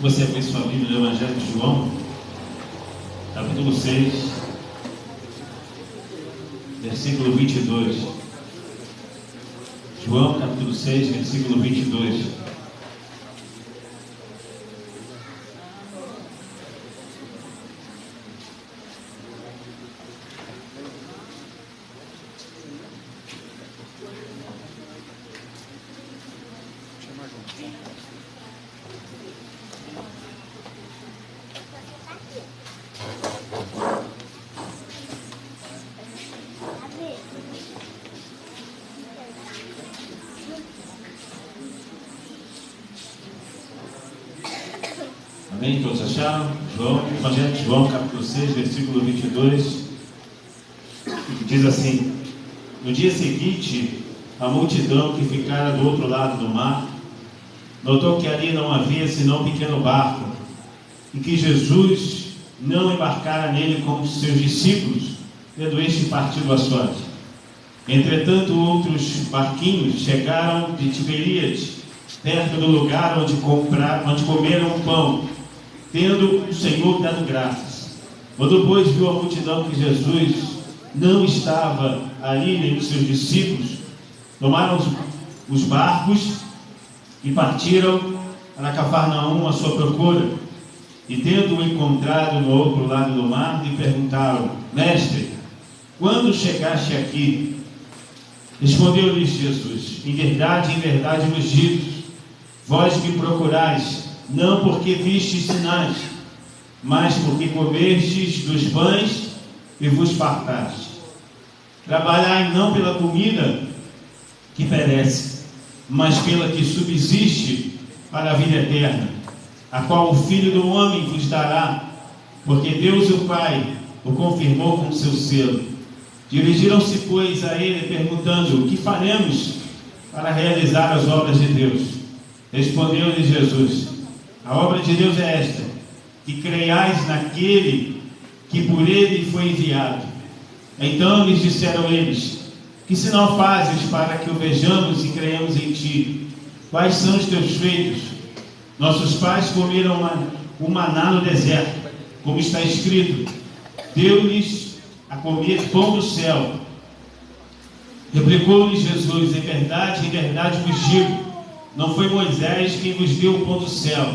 Você abriu sua Bíblia no Evangelho de João, capítulo 6, versículo 22. João, capítulo 6, versículo 22. Amém? Todos acharam? João, Evangelho de João, capítulo 6, versículo 22, diz assim: No dia seguinte, a multidão que ficara do outro lado do mar notou que ali não havia senão um pequeno barco, e que Jesus não embarcara nele com os seus discípulos, tendo este partido a sorte. Entretanto, outros barquinhos chegaram de Tiberíades, perto do lugar onde comeram o pão, tendo o Senhor dado graças. Quando, pois, viu a multidão que Jesus não estava ali, nem os seus discípulos, tomaram os barcos e partiram para Cafarnaum à sua procura. E, tendo-o encontrado no outro lado do mar, lhe perguntaram: Mestre, quando chegaste aqui? Respondeu-lhes Jesus: em verdade vos digo, vós me procurais, não porque vistes sinais, mas porque comestes dos pães e vos fartastes. Trabalhai não pela comida que perece, mas pela que subsiste para a vida eterna, a qual o Filho do Homem vos dará, porque Deus o Pai o confirmou com seu selo. Dirigiram-se, pois, a ele, perguntando: o que faremos para realizar as obras de Deus? Respondeu-lhe Jesus: a obra de Deus é esta, que creiais naquele que por ele foi enviado. Então lhes disseram eles: que sinal fazes para que o vejamos e creiamos em ti? Quais são os teus feitos? Nossos pais comeram o maná no deserto, como está escrito: deu-lhes a comer pão do céu. Replicou-lhes Jesus: em verdade vos digo, não foi Moisés quem vos deu o pão do céu.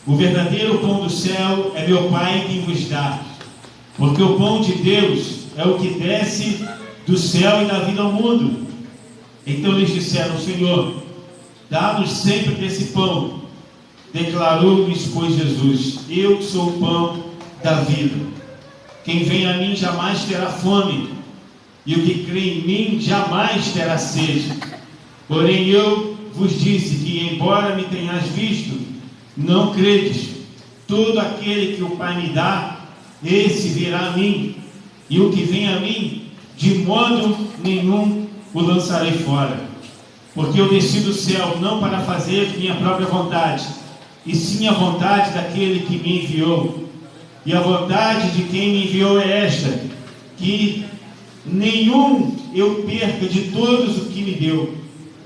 O verdadeiro pão do céu é meu Pai quem vos dá. Porque o pão de Deus é o que desce do céu e dá vida ao mundo. Então lhes disseram: Senhor, dá-nos sempre desse pão. Declarou-lhes, pois, Jesus: eu sou o pão da vida. Quem vem a mim jamais terá fome, e o que crê em mim jamais terá sede. Porém eu vos disse que, embora me tenhas visto, não credes. Todo aquele que o Pai me dá, esse virá a mim, e o que vem a mim, de modo nenhum o lançarei fora. Porque eu desci do céu não para fazer minha própria vontade, e sim a vontade daquele que me enviou. E a vontade de quem me enviou é esta, que nenhum eu perca de todos o que me deu.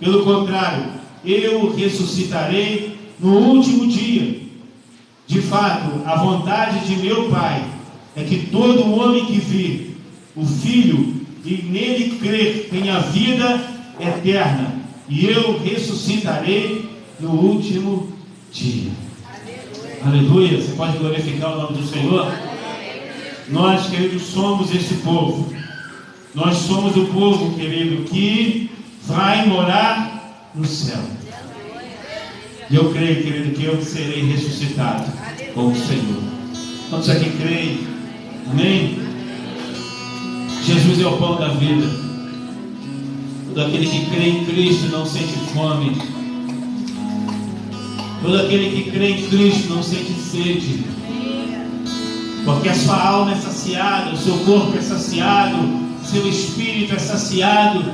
Pelo contrário, eu o ressuscitarei no último dia. De fato, a vontade de meu Pai é que todo homem que vir o Filho e nele crer tenha vida eterna, e eu ressuscitarei no último dia. Aleluia. Você pode glorificar o nome do Senhor? Nós, queridos, somos esse povo. Nós somos o povo, querido, que vai morar no céu. E eu creio, querido, que eu serei ressuscitado com o Senhor. Quantos aqui creem? Amém? Jesus é o pão da vida. Todo aquele que crê em Cristo não sente fome. Todo aquele que crê em Cristo não sente sede. Porque a sua alma é saciada, o seu corpo é saciado, o seu espírito é saciado.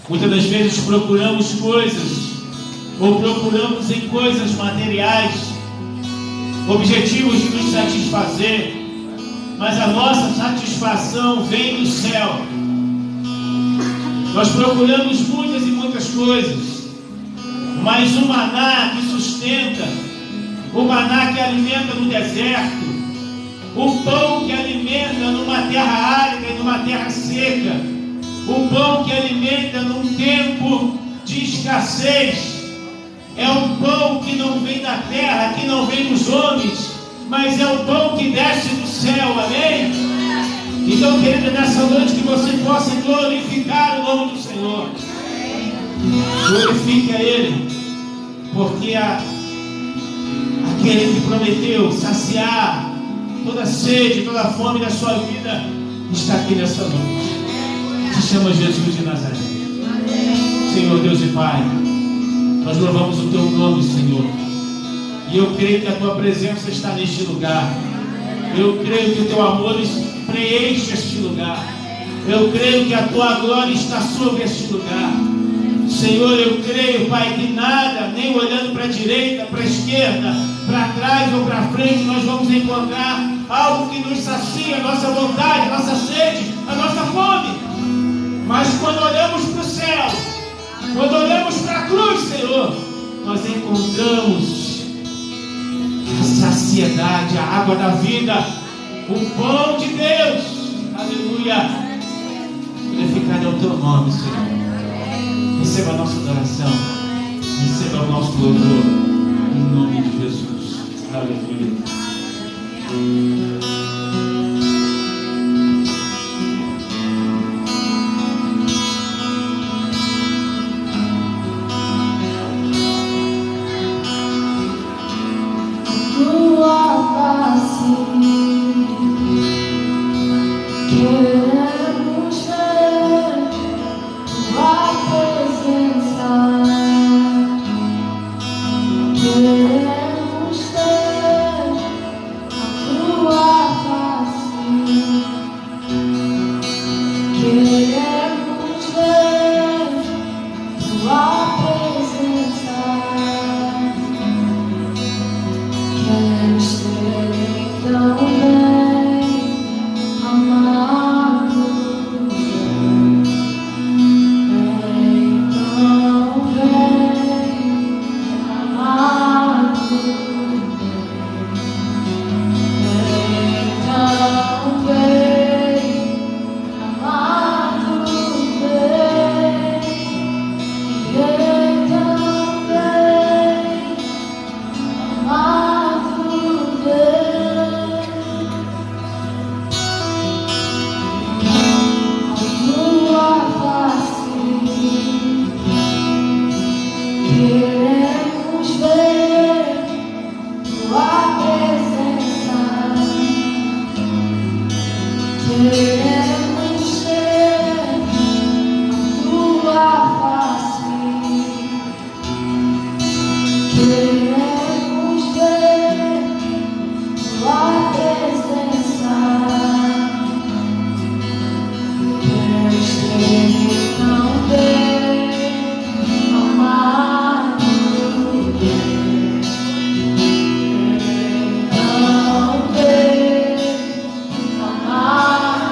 Muitas das vezes procuramos coisas, ou procuramos em coisas materiais, objetivos de nos satisfazer, mas a nossa satisfação vem do céu. Nós procuramos muitas e muitas coisas, mas o maná que sustenta o maná que alimenta no deserto, o pão que alimenta numa terra árida e numa terra seca, o pão que alimenta num tempo de escassez. É um pão que não vem da terra, que não vem dos homens, mas é o pão que desce do céu, amém? Então, querido, nessa noite que você possa glorificar o nome do Senhor. Glorifique a Ele, porque aquele que prometeu saciar toda sede, toda fome da sua vida, está aqui nessa noite. Se chama Jesus de Nazaré. Senhor Deus e Pai, nós louvamos o Teu nome, Senhor. E eu creio que a Tua presença está neste lugar. Eu creio que o Teu amor preenche este lugar. Eu creio que a Tua glória está sobre este lugar. Senhor, eu creio, Pai, que nada, nem olhando para a direita, para a esquerda, para trás ou para frente, nós vamos encontrar algo que nos sacia a nossa vontade, a nossa sede, a nossa fome. Mas quando olhamos para o céu, quando olhamos para a cruz, Senhor, nós encontramos a saciedade, a água da vida, o pão de Deus. Aleluia. Glorificado é o Teu nome, Senhor. Receba a nossa adoração, receba o nosso louvor, em nome de Jesus. Aleluia. Amar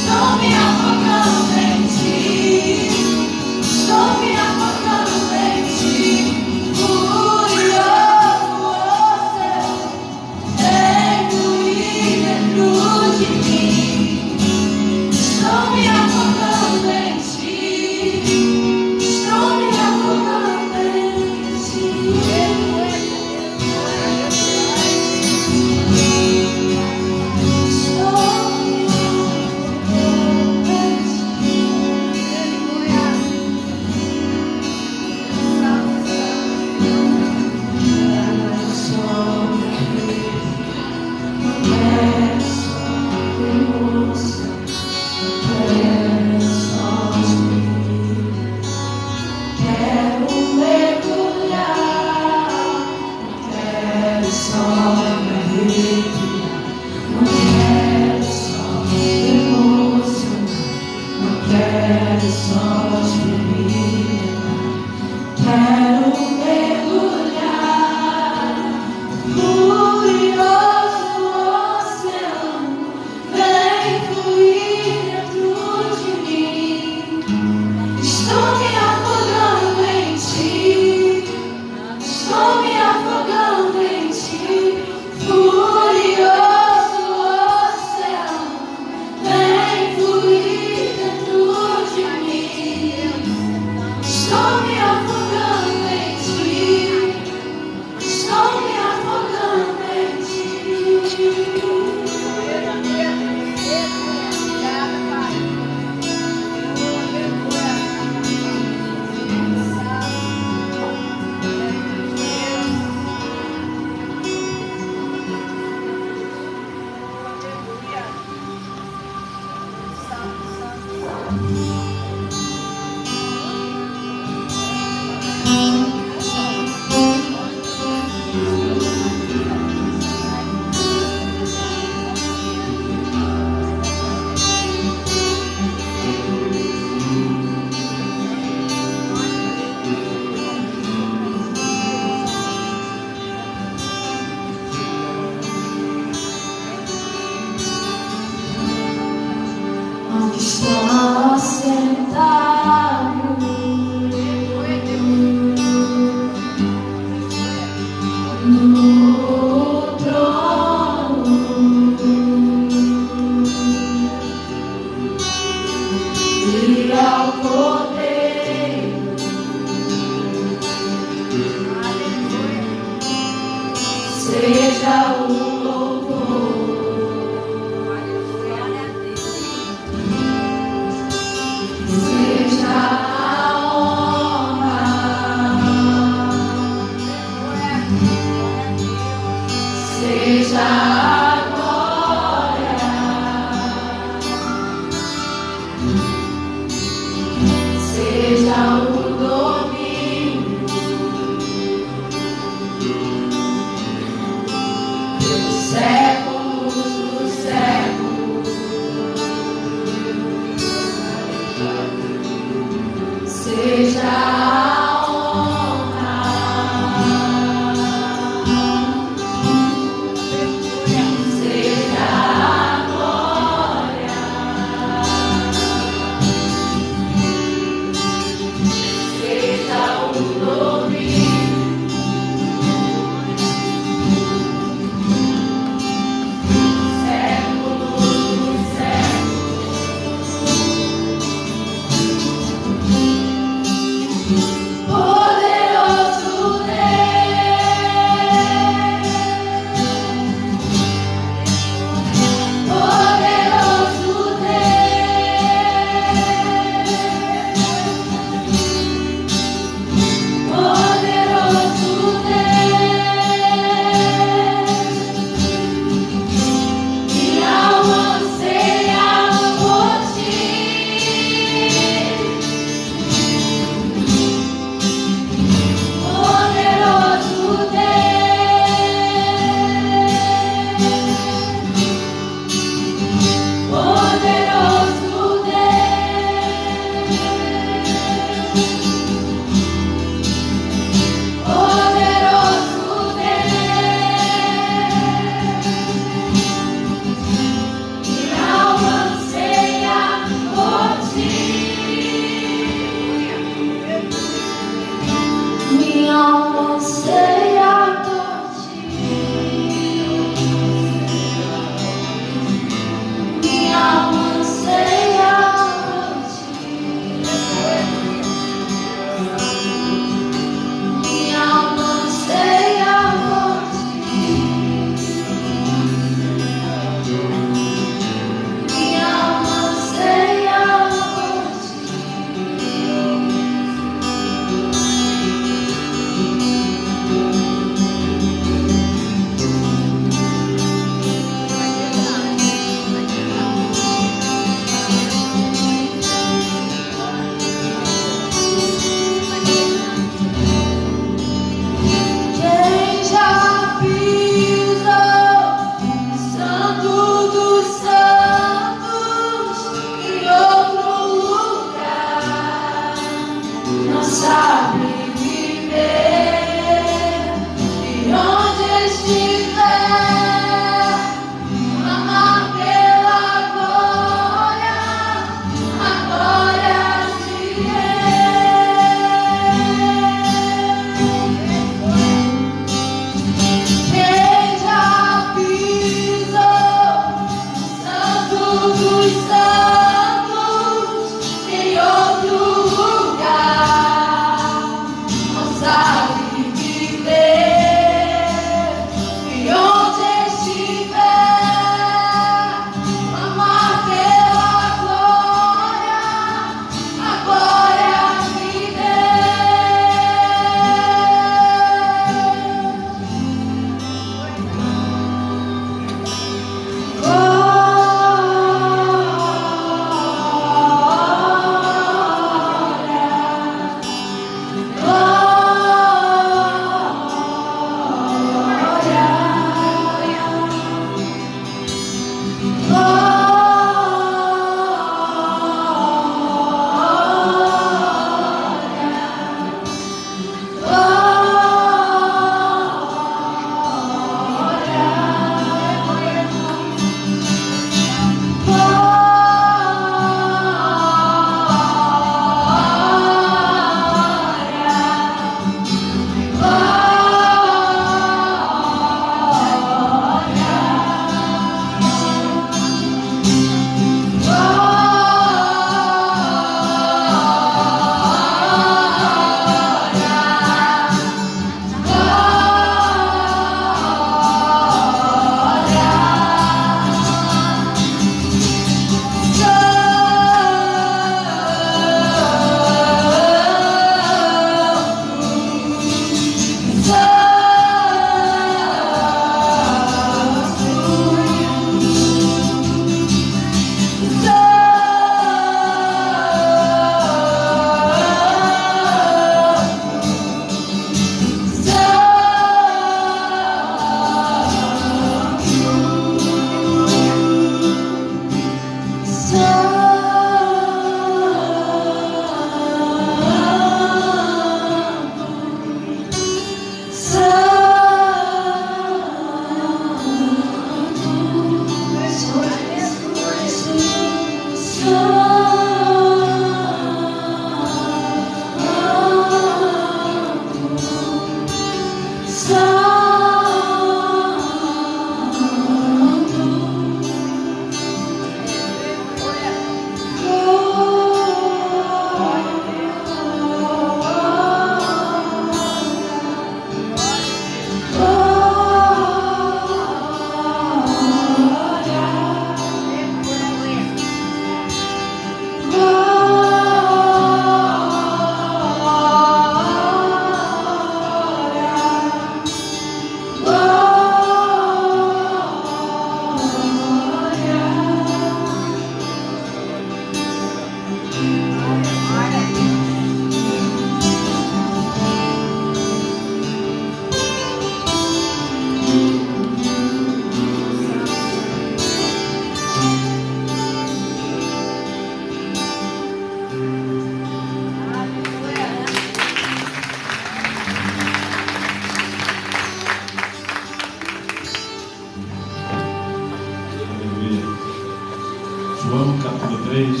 João capítulo 3,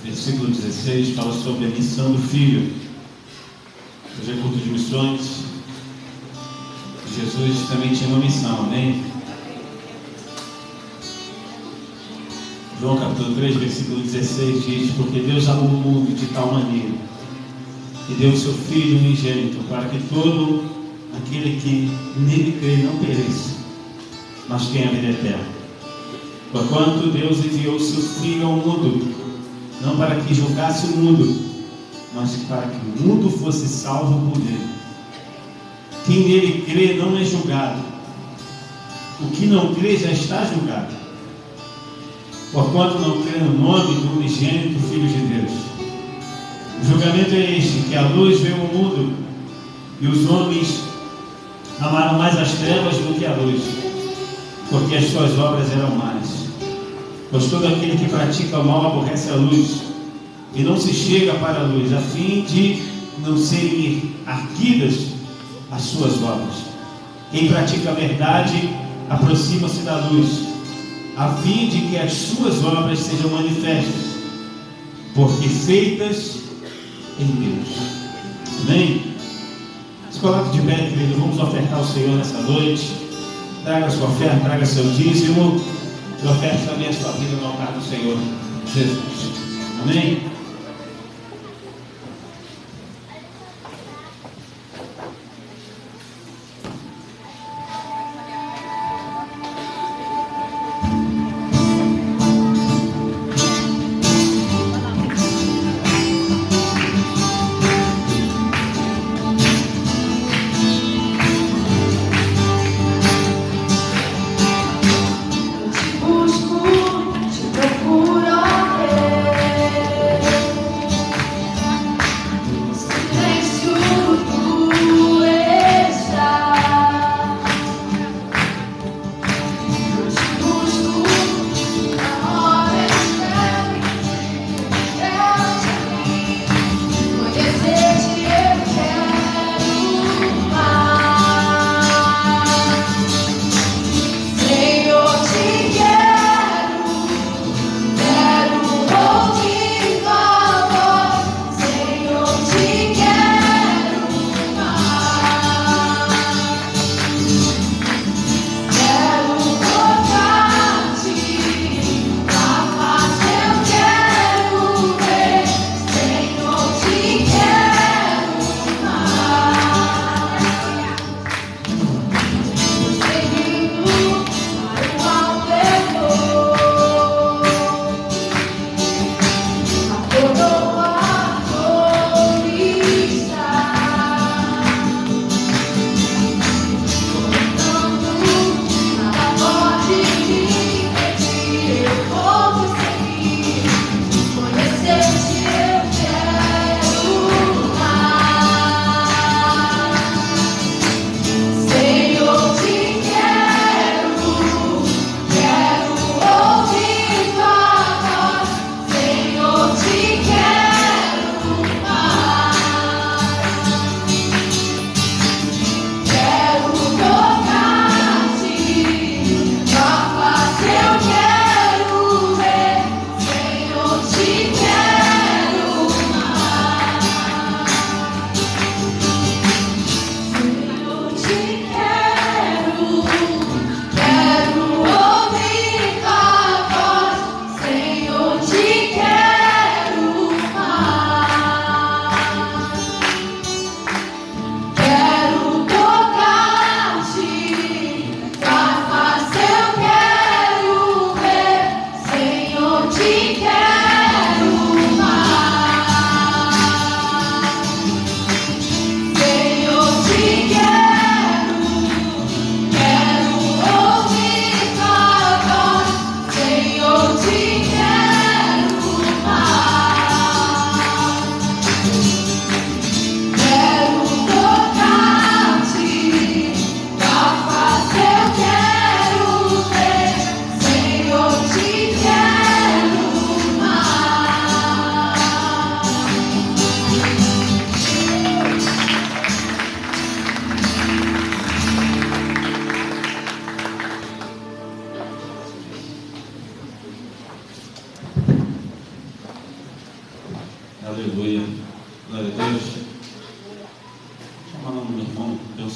versículo 16, fala sobre a missão do Filho. Hoje é culto de missões. Jesus também tinha uma missão, amém? João capítulo 3, versículo 16 diz: porque Deus amou o mundo de tal maneira que deu o seu Filho unigênito, para que todo aquele que nele crê não pereça, mas tenha a vida eterna. Porquanto Deus enviou o seu Filho ao mundo, não para que julgasse o mundo, mas para que o mundo fosse salvo por ele. Quem nele crê não é julgado. O que não crê já está julgado, porquanto não crê no nome do unigênito Filho de Deus. O julgamento é este, que a luz veio ao mundo, e os homens amaram mais as trevas do que a luz, porque as suas obras eram más. Pois todo aquele que pratica o mal aborrece a luz, e não se chega para a luz, a fim de não serem arguidas as suas obras. Quem pratica a verdade aproxima-se da luz, a fim de que as suas obras sejam manifestas, porque feitas em Deus. Amém? Se coloque de pé, querido. Vamos ofertar ao Senhor nessa noite. Traga a sua oferta, traga seu dízimo, e oferte também a sua vida no altar do Senhor Jesus. Amém? Te procuro,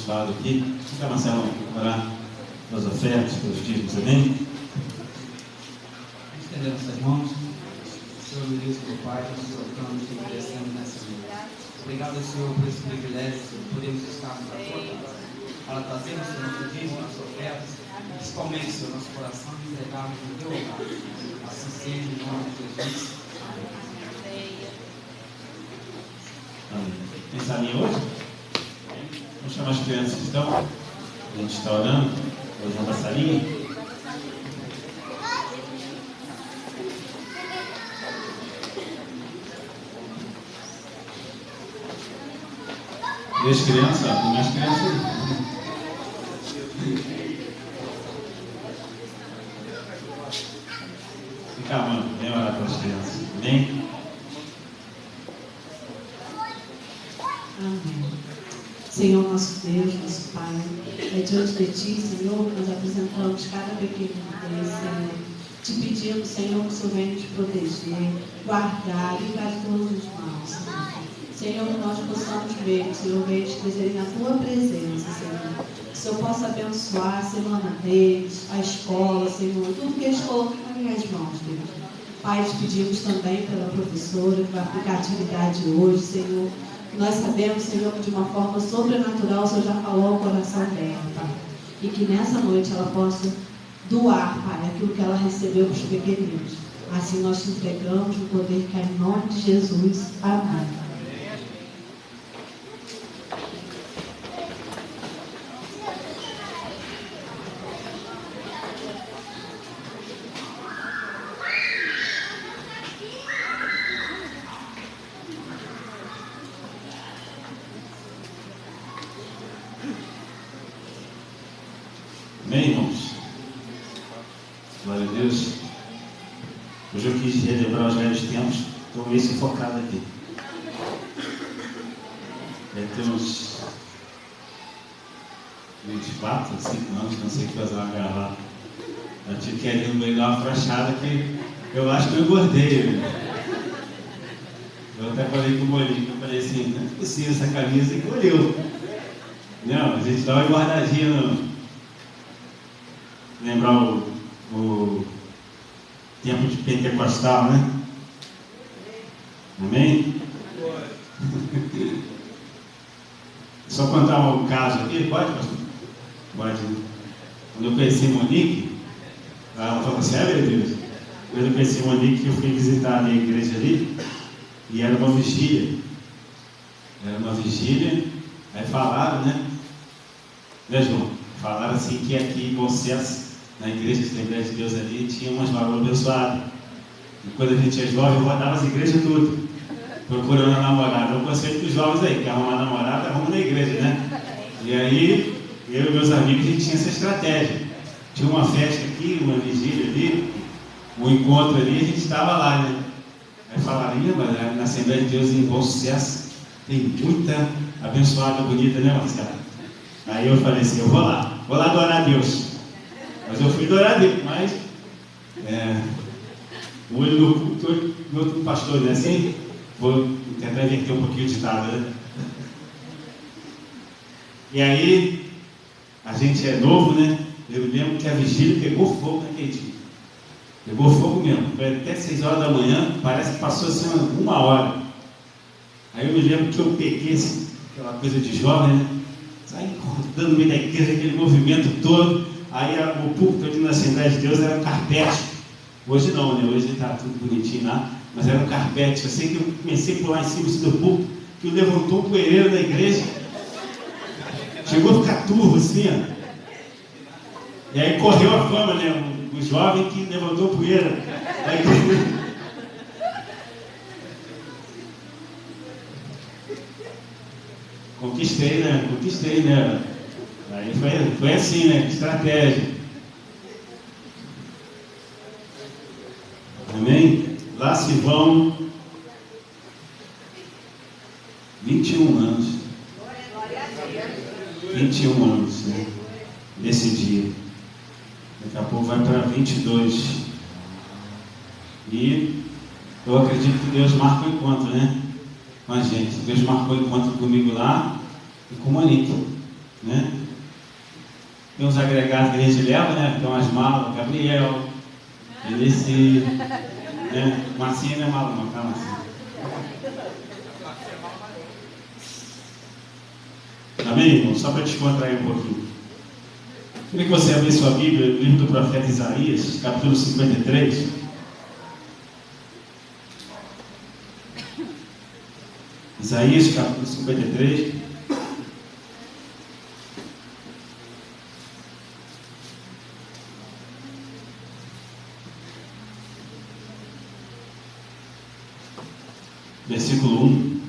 abençoado aqui. Fica, Marcelo, orar pelas ofertas, pelos dízimos, amém? Estender nossas mãos. Senhor, meu Deus, meu Pai, nós nos colocamos e agradecemos nessa noite. Obrigado, Senhor, por esse privilégio, Senhor, podemos estar na tua casa, para trazermos, Senhor, nosso dízimo, nossas ofertas, principalmente, Senhor, nosso coração e entregarmos no teu lugar. Assim seja, em nome de Jesus. Amém. Tem salinha hoje? Vamos chamar as crianças que estão. A gente está orando. Hoje vamos para a salinha. E as crianças, ó, tem mais crianças aí. Fica a mão, vem orar pelas crianças. Amém? Amém. Senhor nosso Deus, nosso Pai, é diante de Ti, Senhor, que nós apresentamos cada pequeno deles, Senhor. Te pedimos, Senhor, que o Senhor venha nos proteger, guardar, livrar de todos os maus, Senhor. Senhor, que nós possamos ver, que o Senhor venha nos trazer na Tua presença, Senhor. Que o Senhor possa abençoar a semana deles, a escola, Senhor, tudo que eles colocam nas minhas mãos, Deus. Pai, te pedimos também pela professora que vai aplicar a atividade hoje, Senhor. Nós sabemos, Senhor, que de uma forma sobrenatural o Senhor já falou ao coração dela, Pai. E que nessa noite ela possa doar, Pai, aquilo que ela recebeu para os pequeninos. Assim nós te entregamos no poder que é em nome de Jesus. Amém. Amém, irmãos? Glória a Deus. Hoje eu quis relembrar os velhos tempos, estou meio focado aqui. Deve ter uns 24, 5 anos, não sei o que fazer uma gravata. Eu tive que ir no meio dar uma frachada que eu acho que eu engordei. Né? Eu até falei com o Molinho, eu falei assim, não é possível, essa camisa encolheu. Não, a gente dá uma guardadinha no... Lembrar o tempo de pentecostal, né? Amém? Só contar um caso aqui, pode, pastor? Pode. Quando eu conheci Monique, ela falou assim, meu Deus. Quando eu conheci Monique, eu fui visitar a minha igreja ali, e era uma vigília. Aí falaram, né, João? Falaram assim que aqui em Bom Sucesso, na igreja de Assembleia de Deus ali, tinha umas varoas abençoadas. E quando a gente é jovem, eu rodava as igrejas tudo, procurando a namorada. Eu conselho para os jovens aí, que arrumar namorada, arruma na igreja, né? E aí, eu e meus amigos, a gente tinha essa estratégia. Tinha uma festa aqui, uma vigília ali, um encontro ali, a gente estava lá, né? Aí falaram, mas na Assembleia de Deus em Bom Sucesso tem muita abençoada bonita, né, Marcelo? Aí eu falei assim, eu vou lá adorar a Deus. Mas eu fui adorar a Deus, mas o olho no culto, olho no outro pastor, né? Assim, vou tentar inverter um pouquinho de ditado, né? E aí, a gente é novo, né? Eu lembro que a vigília pegou fogo naquele dia. Pegou fogo mesmo. Foi até 6 horas da manhã, parece que passou assim uma hora. Aí eu me lembro que eu peguei assim, aquela coisa de jovem, né? Saí rodando no meio da igreja, aquele movimento todo. Aí o púlpito ali na Assembleia de Deus era um carpete. Hoje não, né? Hoje está tudo bonitinho lá. Mas era um carpete. Eu sei que eu comecei a pular em cima do púlpito, que levantou o poeirão da igreja. Chegou a ficar turvo assim, ó. E aí correu a fama, né? O jovem que levantou poeira da igreja. Conquistei, né? Aí foi assim, né? Estratégia. Amém? Lá se vão 21 anos. 21 anos, né? Nesse dia. Daqui a pouco vai para 22. E eu acredito que Deus marca o encontro, né? Com a gente. Deus marcou o encontro comigo lá e com o Monique. né? Tem uns agregados que a gente leva, né? Tem umas malas, Gabriel, Elise, né? Marcinha não é mala, não, tá, Marcinha? Amém, irmão? Só para descontrair um pouquinho. Queria que você abrisse sua Bíblia, no livro do profeta Isaías, capítulo 53. Isaías, capítulo 53. Versículo 1.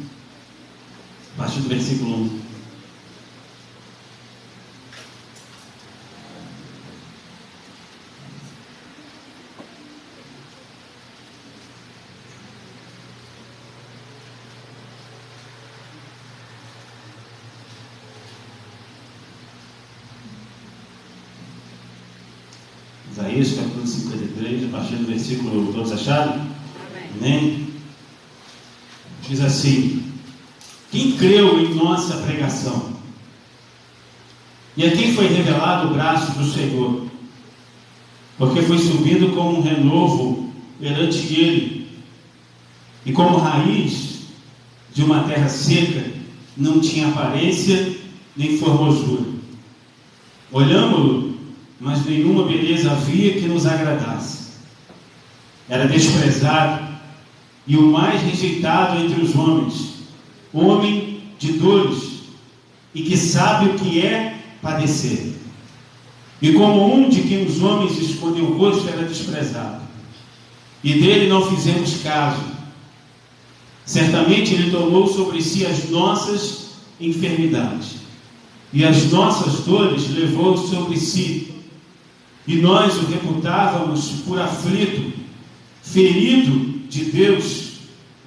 A partir do versículo 1. Isaías, capítulo 53, a partir do versículo, todos acharam? Amém? Diz assim: quem creu em nossa pregação? E a quem foi revelado o braço do Senhor? Porque foi subido como um renovo perante ele, e como raiz de uma terra seca, não tinha aparência nem formosura. Olhamo-lo, mas nenhuma beleza havia que nos agradasse. Era desprezado e o mais rejeitado entre os homens, homem de dores, e que sabe o que é padecer. E como um de quem os homens escondem o rosto, era desprezado, e dele não fizemos caso. Certamente ele tomou sobre si as nossas enfermidades, e as nossas dores levou sobre si. E nós o reputávamos por aflito, ferido de Deus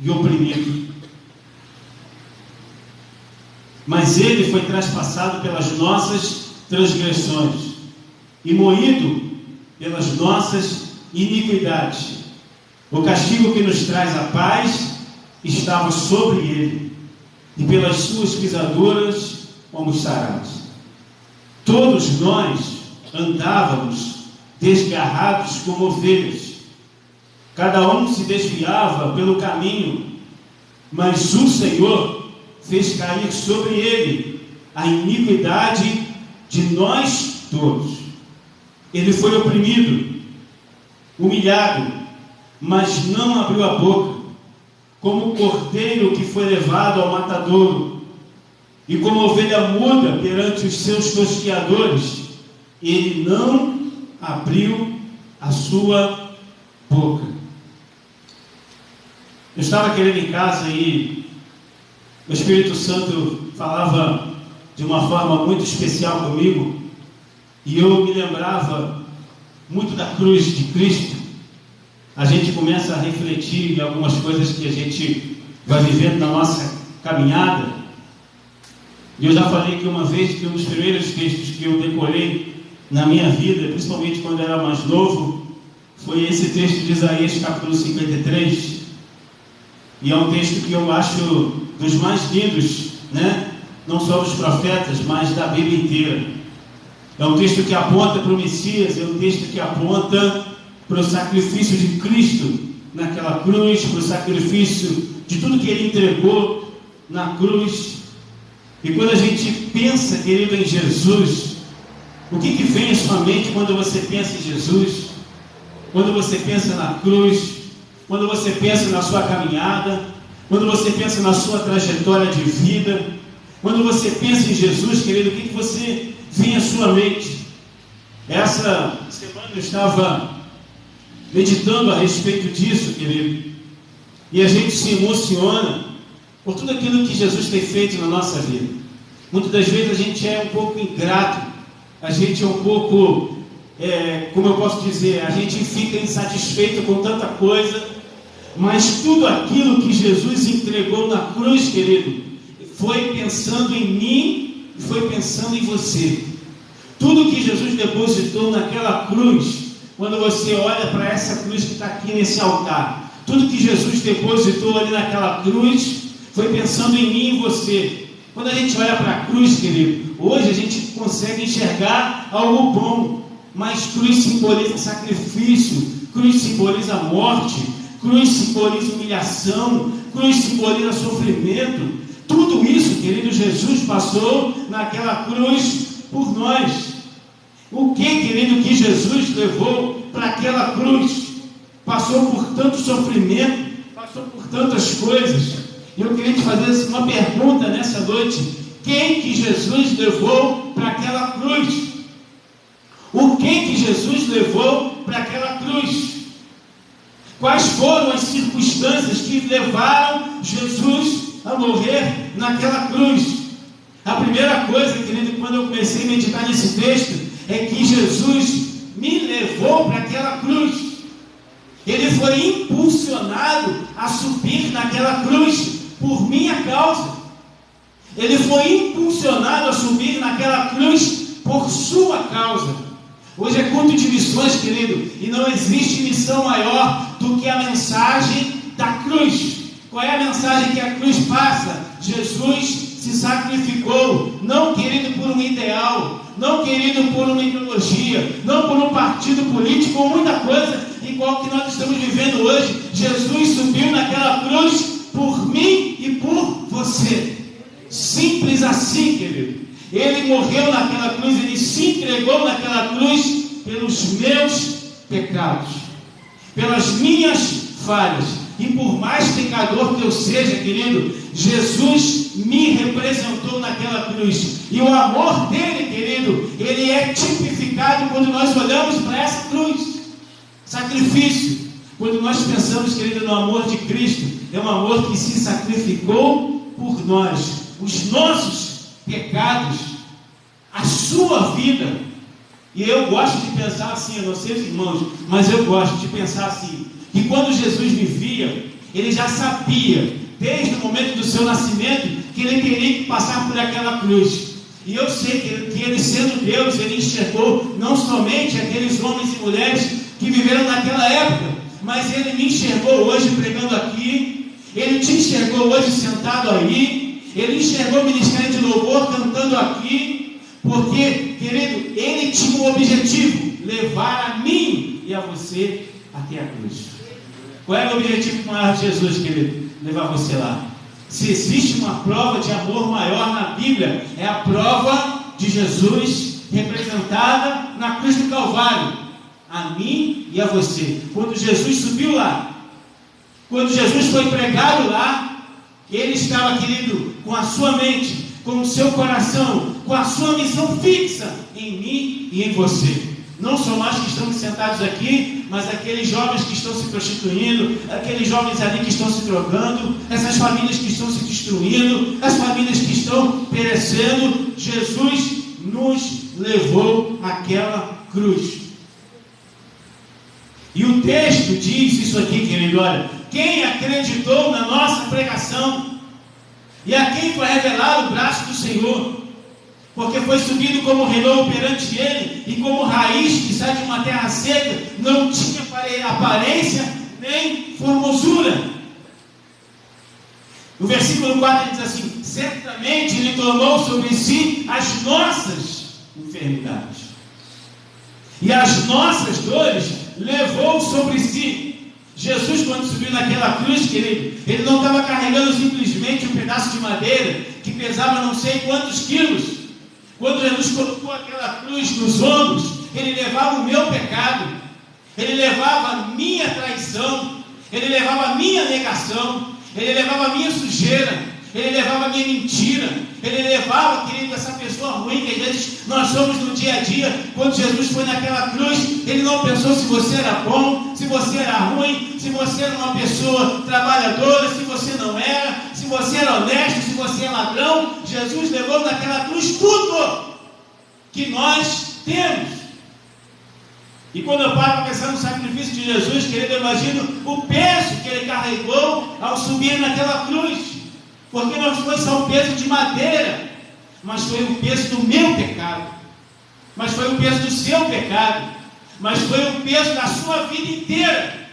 e oprimido. Mas ele foi traspassado pelas nossas transgressões e moído pelas nossas iniquidades. O castigo que nos traz a paz estava sobre ele, e pelas suas pisaduras fomos sarados. Todos nós andávamos desgarrados como ovelhas, cada um se desviava pelo caminho, mas o Senhor fez cair sobre ele a iniquidade de nós todos. Ele foi oprimido, humilhado, mas não abriu a boca, como o cordeiro que foi levado ao matadouro, e como ovelha muda perante os seus tosqueadores, ele não abriu a sua boca. Eu estava querendo em casa e o Espírito Santo falava de uma forma muito especial comigo, e eu me lembrava muito da cruz de Cristo. A gente começa a refletir em algumas coisas que a gente vai vivendo na nossa caminhada. E eu já falei que uma vez que um dos primeiros textos que eu decorei na minha vida, principalmente quando eu era mais novo, foi esse texto de Isaías capítulo 53. E é um texto que eu acho dos mais lindos, né? Não só dos profetas, mas da Bíblia inteira. É um texto que aponta para o Messias, é um texto que aponta para o sacrifício de Cristo naquela cruz, para o sacrifício de tudo que Ele entregou na cruz. E quando a gente pensa, querido, em Jesus, o que vem à sua mente quando você pensa em Jesus? Quando você pensa na cruz, quando você pensa na sua caminhada, quando você pensa na sua trajetória de vida, quando você pensa em Jesus, querido, o que você vem à sua mente? Essa semana eu estava meditando a respeito disso, querido, e a gente se emociona por tudo aquilo que Jesus tem feito na nossa vida. Muitas das vezes a gente é um pouco ingrato, a gente é um pouco, como eu posso dizer, a gente fica insatisfeito com tanta coisa, mas tudo aquilo que Jesus entregou na cruz, querido, foi pensando em mim e foi pensando em você. Tudo que Jesus depositou naquela cruz, quando você olha para essa cruz que está aqui nesse altar, tudo que Jesus depositou ali naquela cruz, foi pensando em mim e você. Quando a gente olha para a cruz, querido, hoje a gente consegue enxergar algo bom, mas cruz simboliza sacrifício, cruz simboliza morte, cruz simboliza humilhação, cruz simboliza sofrimento. Tudo isso, querido, Jesus passou naquela cruz por nós. O que, querido, que Jesus levou para aquela cruz? Passou por tanto sofrimento, passou por tantas coisas. Eu queria te fazer uma pergunta nessa noite: quem que Jesus levou para aquela cruz? O que Jesus levou para aquela cruz? Quais foram as circunstâncias que levaram Jesus a morrer naquela cruz? A primeira coisa, querido, quando eu comecei a meditar nesse texto, é que Jesus me levou para aquela cruz. Ele foi impulsionado a subir naquela cruz por minha causa. Ele foi impulsionado a subir naquela cruz por sua causa. Hoje é culto de missões, querido, e não existe missão maior do que a mensagem da cruz. Qual é a mensagem que a cruz passa? Jesus se sacrificou, não querido por um ideal, não querido por uma ideologia, não por um partido político ou muita coisa igual que nós estamos vivendo hoje. Jesus subiu naquela cruz por mim e por você. Simples assim, querido. Ele morreu naquela cruz, ele se entregou naquela cruz pelos meus pecados, pelas minhas falhas. E por mais pecador que eu seja, querido, Jesus me representou naquela cruz. E o amor dele, querido, ele é tipificado quando nós olhamos para essa cruz. Sacrifício. Quando nós pensamos, querido, no amor de Cristo, é um amor que se sacrificou por nós. Os nossos pecados, a sua vida. E eu gosto de pensar assim, eu não sei os irmãos, mas eu gosto de pensar assim, que quando Jesus me via, ele já sabia, desde o momento do seu nascimento, que ele teria que passar por aquela cruz. E eu sei que ele sendo Deus, ele enxergou não somente aqueles homens e mulheres que viveram naquela época, mas ele me enxergou hoje pregando aqui, ele te enxergou hoje sentado aí, ele enxergou o ministério de louvor cantando aqui, porque, querido, ele tinha um objetivo: levar a mim e a você até a cruz. Qual era o objetivo maior de Jesus, querido? Levar você lá. Se existe uma prova de amor maior na Bíblia, é a prova de Jesus representada na cruz do Calvário, a mim e a você. Quando Jesus subiu lá, quando Jesus foi pregado lá, ele estava, querido, com a sua mente, com o seu coração, com a sua missão fixa em mim e em você. Não só nós que estamos sentados aqui, mas aqueles jovens que estão se prostituindo, aqueles jovens ali que estão se drogando, essas famílias que estão se destruindo, as famílias que estão perecendo. Jesus nos levou àquela cruz. E o texto diz isso aqui, querido, olha: quem acreditou na nossa pregação e a quem foi revelado o braço do Senhor, porque foi subido como renovo perante ele, e como raiz que sai de uma terra seca, não tinha aparência nem formosura. No versículo 4 ele diz assim: certamente ele tomou sobre si as nossas enfermidades, e as nossas dores levou sobre si. Jesus, quando subiu naquela cruz, querido, ele não estava carregando simplesmente um pedaço de madeira que pesava não sei quantos quilos. Quando Jesus colocou aquela cruz nos ombros, ele levava o meu pecado, ele levava a minha traição, ele levava a minha negação, ele levava a minha sujeira, ele levava a minha mentira, ele levava, querido, essa pessoa ruim que às vezes nós somos no dia a dia. Quando Jesus foi naquela cruz, ele não pensou se você era bom, se você era ruim, se você era uma pessoa trabalhadora, se você não era, se você era honesto, se você é ladrão. Jesus levou naquela cruz tudo que nós temos. E quando eu paro para pensar no sacrifício de Jesus, querido, eu imagino o peso que ele carregou ao subir naquela cruz. Porque não foi só o peso de madeira, mas foi o peso do meu pecado, mas foi o peso do seu pecado, mas foi o peso da sua vida inteira.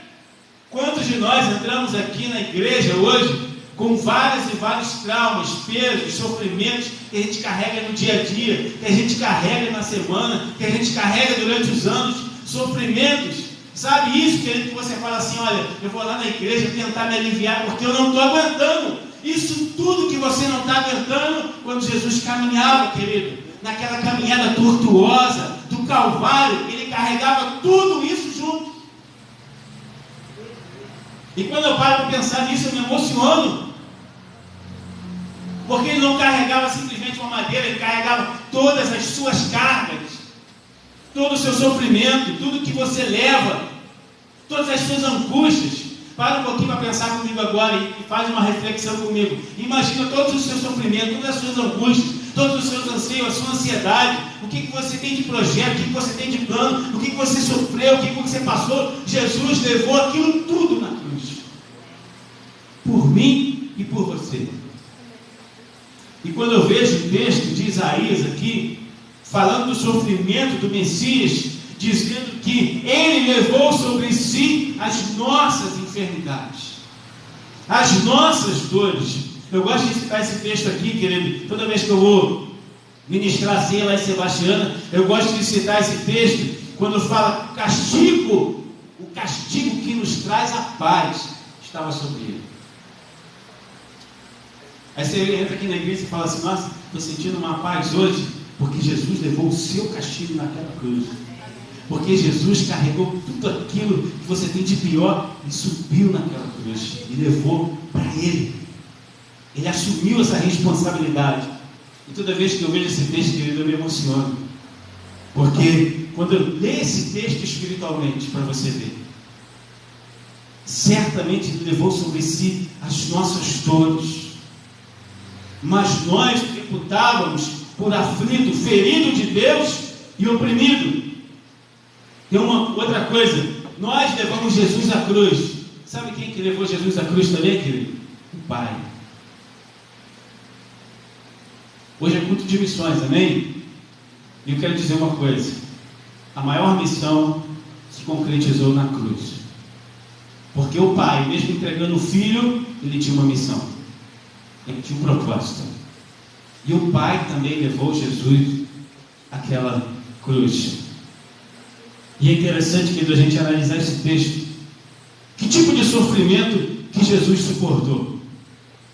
Quantos de nós entramos aqui na igreja hoje com vários e vários traumas, pesos, sofrimentos que a gente carrega no dia a dia, que a gente carrega na semana, que a gente carrega durante os anos, sofrimentos. Sabe isso, querido, que você fala assim, olha, eu vou lá na igreja tentar me aliviar porque eu não estou aguentando. Isso tudo que você não está aguentando, quando Jesus caminhava, querido, naquela caminhada tortuosa do Calvário, ele carregava tudo isso junto. E quando eu paro para pensar nisso, eu me emociono. Porque ele não carregava simplesmente uma madeira, ele carregava todas as suas cargas, todo o seu sofrimento, tudo que você leva, todas as suas angústias. Para um pouquinho para pensar comigo agora e faz uma reflexão comigo. Imagina todos os seus sofrimentos, todas as suas angústias, todos os seus anseios, a sua ansiedade, o que você tem de projeto, o que você tem de plano, o que você sofreu, o que você passou. Jesus levou aquilo tudo na cruz, por mim e por você. E quando eu vejo o texto de Isaías aqui, falando do sofrimento do Messias, dizendo que ele levou sobre si as nossas enfermidades, as nossas dores. Eu gosto de citar esse texto aqui, querido, toda vez que eu vou ministrar a ceia lá em Sebastiana, eu gosto de citar esse texto, quando fala o castigo que nos traz a paz, estava sobre ele. Aí você entra aqui na igreja e fala assim, nossa, estou sentindo uma paz hoje, porque Jesus levou o seu castigo naquela cruz. Porque Jesus carregou tudo aquilo que você tem de pior e subiu naquela cruz e levou para Ele. Ele assumiu essa responsabilidade. E toda vez que eu vejo esse texto, querido, eu me emociono. Porque quando eu leio esse texto espiritualmente, para você ver, certamente Ele levou sobre si as nossas dores. Mas nós o reputávamos por aflito, ferido de Deus e oprimido. Tem uma outra coisa, nós levamos Jesus à cruz. Sabe quem que levou Jesus à cruz também, querido? O Pai. Hoje é culto de missões, amém? E eu quero dizer uma coisa, a maior missão se concretizou na cruz. Porque o Pai, mesmo entregando o Filho, ele tinha uma missão, ele tinha um propósito. E o Pai também levou Jesus àquela cruz. E é interessante, querido, a gente analisar esse texto. Que tipo de sofrimento que Jesus suportou?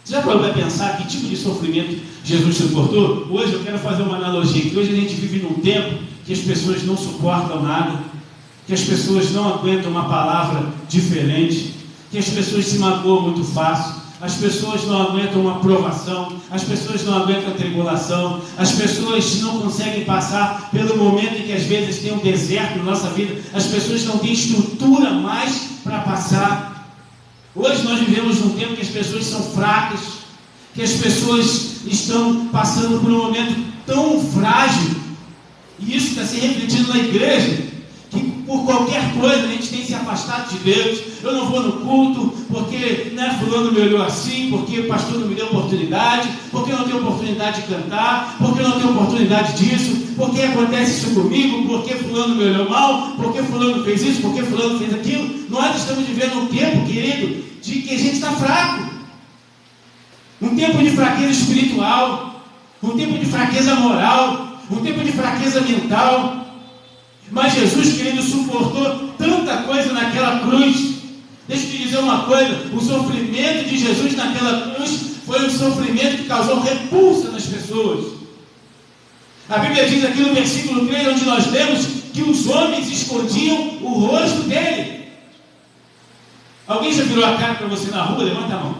Você já parou para pensar que tipo de sofrimento Jesus suportou? Hoje eu quero fazer uma analogia, que hoje a gente vive num tempo que as pessoas não suportam nada, que as pessoas não aguentam uma palavra diferente, que as pessoas se magoam muito fácil, as pessoas não aguentam uma provação, as pessoas não aguentam a tribulação, as pessoas não conseguem passar pelo momento em que às vezes tem um deserto na nossa vida, as pessoas não têm estrutura mais para passar. Hoje nós vivemos num tempo que as pessoas são fracas, que as pessoas estão passando por um momento tão frágil, e isso está se refletindo na igreja, que por qualquer coisa a gente tem se afastado de Deus. Eu não vou no culto porque fulano me olhou assim, porque o pastor não me deu oportunidade, porque eu não tenho oportunidade de cantar, porque eu não tenho oportunidade disso, porque acontece isso comigo, porque fulano me olhou mal, porque fulano fez isso, porque fulano fez aquilo. Nós estamos vivendo um tempo, querido, de que a gente está fraco, um tempo de fraqueza espiritual, um tempo de fraqueza moral, um tempo de fraqueza mental. Mas Jesus, querido, suportou tanta coisa naquela cruz. Deixa eu te dizer uma coisa, o sofrimento de Jesus naquela cruz foi um sofrimento que causou repulsa nas pessoas. A Bíblia diz aqui no versículo 3, onde nós lemos que os homens escondiam o rosto dele. Alguém já virou a cara para você na rua? Levanta a mão.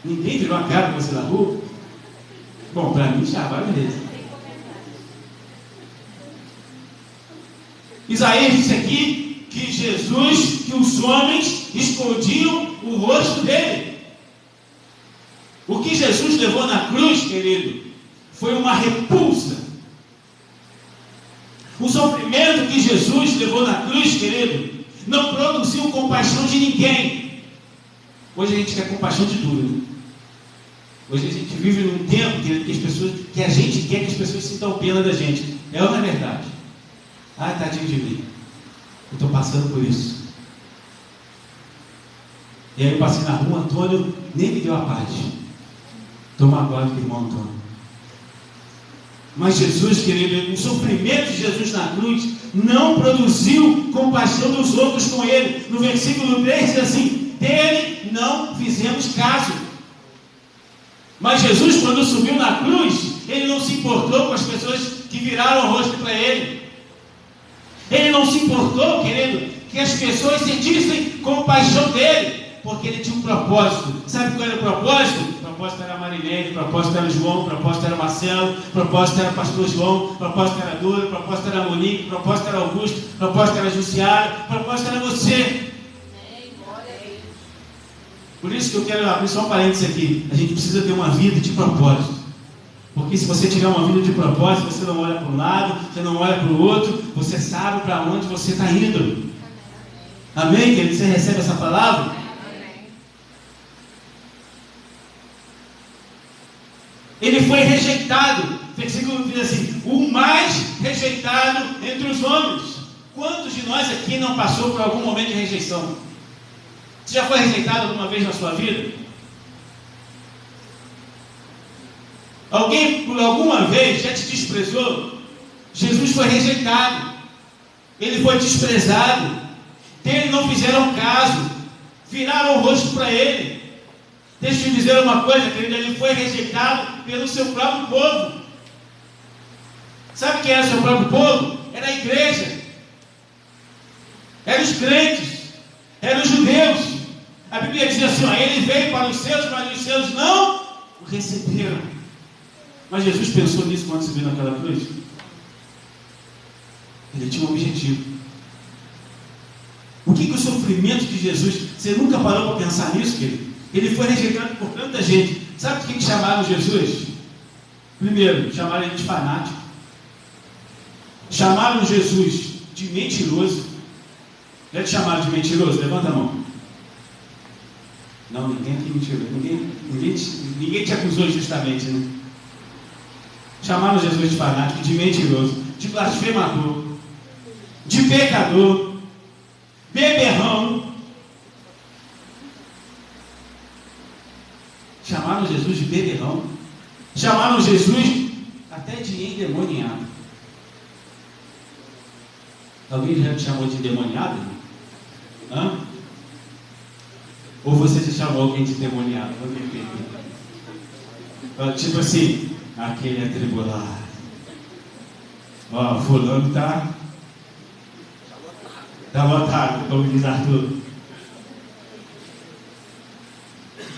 Ninguém virou a cara para você na rua? Bom, para mim já vai, beleza. Isaías disse aqui que Jesus, que os homens escondiam o rosto dele. O que Jesus levou na cruz, querido, foi uma repulsa. O sofrimento que Jesus levou na cruz, querido, não produziu compaixão de ninguém. Hoje a gente quer compaixão de tudo, né? Hoje a gente vive num tempo que a gente quer que as pessoas sintam pena da gente. É ou não é verdade? Tadinho de mim, eu estou passando por isso. E aí eu passei na rua, Antônio nem me deu a paz. Toma agora com o irmão Antônio. Mas Jesus, querido, o sofrimento de Jesus na cruz não produziu compaixão dos outros com ele. No versículo 3 diz assim: dele não fizemos caso. Mas Jesus, quando subiu na cruz, ele não se importou com as pessoas que viraram o rosto para ele. Ele não se importou, querido, que as pessoas sentissem compaixão dele, porque ele tinha um propósito. Sabe qual era o propósito? O propósito era Marilene, o propósito era João, o propósito era Marcelo, o propósito era o pastor João, o propósito era Dura, o propósito era Monique, o propósito era Augusto, o propósito era Jussiara, o propósito era você. Por isso que eu quero abrir só um parênteses aqui. A gente precisa ter uma vida de propósito. Porque se você tiver uma vida de propósito, você não olha para um lado, você não olha para o outro, você sabe para onde você está indo. Amém, querido? Você recebe essa palavra? Ele foi rejeitado. Versículo diz assim: o mais rejeitado entre os homens. Quantos de nós aqui não passou por algum momento de rejeição? Você já foi rejeitado alguma vez na sua vida? Alguém por alguma vez já te desprezou? Jesus foi rejeitado. Ele foi desprezado. Dele não fizeram caso. Viraram o rosto para ele. Deixa eu dizer uma coisa, querido. Ele foi rejeitado pelo seu próprio povo. Sabe quem era o seu próprio povo? Era a igreja. Eram os crentes. Eram os judeus. A Bíblia diz assim: ó, ele veio para os seus, mas os seus não o receberam. Mas Jesus pensou nisso quando subiu naquela cruz? Ele tinha um objetivo. O que o sofrimento de Jesus, você nunca parou para pensar nisso, querido? Ele foi rejeitado por tanta gente. Sabe por que chamaram Jesus? Primeiro, chamaram ele de fanático. Chamaram Jesus de mentiroso. Já te chamaram de mentiroso? Levanta a mão. Não, ninguém aqui mentiroso. Ninguém te acusou justamente, né? Chamaram Jesus de fanático, de mentiroso, de blasfemador, de pecador, beberrão. Chamaram Jesus de beberrão. Chamaram Jesus até de endemoniado. Alguém já te chamou de endemoniado? Hã? Ou você já chamou alguém de endemoniado? Tipo assim, aquele atribulado. Ó, fulano tá lotado, como diz Arthur.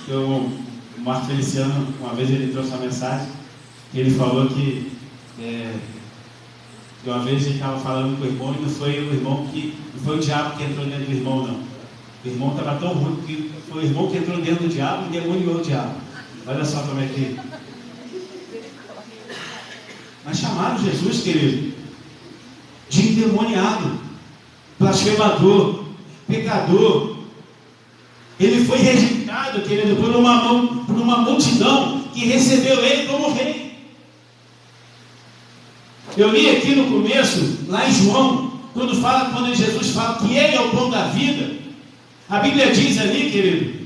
O Marco Feliciano, uma vez ele trouxe uma mensagem, que ele falou que uma vez ele estava falando com o irmão, e não foi o diabo que entrou dentro do irmão, não. O irmão estava tão ruim que foi o irmão que entrou dentro do diabo e demoniou o diabo. Olha só como é que... Mas chamaram Jesus, querido, de endemoniado, blasfemador, pecador. Ele foi rejeitado, querido, por uma multidão que recebeu ele como rei. Eu li aqui no começo, lá em João, quando Jesus fala que ele é o pão da vida, a Bíblia diz ali, querido,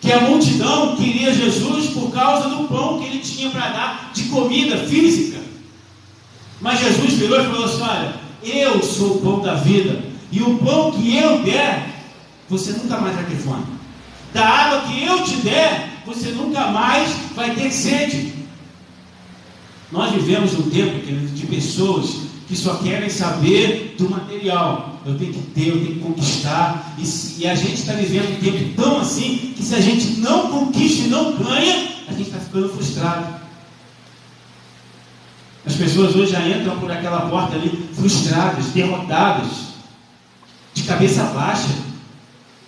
que a multidão queria Jesus por causa do pão que ele tinha para dar de comida física. Mas Jesus virou e falou assim: olha, eu sou o pão da vida, e o pão que eu der, você nunca mais vai ter fome. Da água que eu te der, você nunca mais vai ter sede. Nós vivemos um tempo, querido, de pessoas que só querem saber do material. Eu tenho que ter, eu tenho que conquistar. E a gente está vivendo um tempo tão assim, que se a gente não conquista e não ganha, a gente está ficando frustrado. As pessoas hoje já entram por aquela porta ali, frustradas, derrotadas, de cabeça baixa.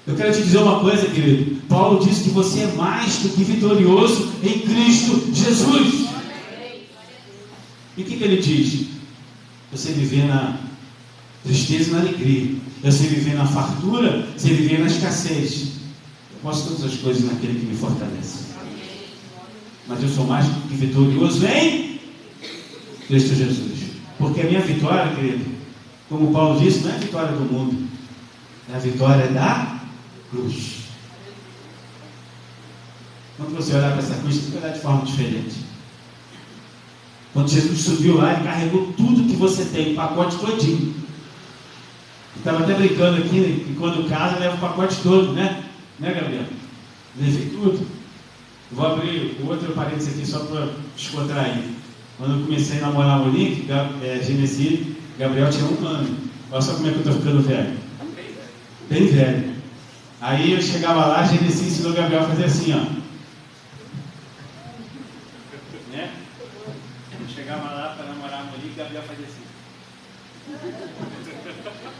Eu quero te dizer uma coisa, querido. Paulo disse que você é mais do que vitorioso em Cristo Jesus. E o que ele diz? Você viver na tristeza e na alegria. Você viver na fartura, você viver na escassez. Eu posso todas as coisas naquele que me fortalece. Mas eu sou mais do que vitorioso em Cristo Jesus. Porque a minha vitória, querido, como Paulo disse, não é a vitória do mundo. É a vitória da cruz. Quando você olhar para essa cruz, você tem que olhar de forma diferente. Quando Jesus subiu lá, ele carregou tudo que você tem, o pacote todinho. Estava até brincando aqui, né, que quando casa leva o pacote todo, né? Né, Gabriel? Levei tudo. Vou abrir o outro parênteses aqui só para descontrair. Quando eu comecei a namorar a Monique, Genesi, Gabriel tinha 1 ano. Olha só como é que eu estou ficando velho. Bem velho. Aí eu chegava lá, Genesi ensinou o Gabriel a fazer assim, ó. Né? Eu chegava lá para namorar a Monique, Gabriel fazia assim.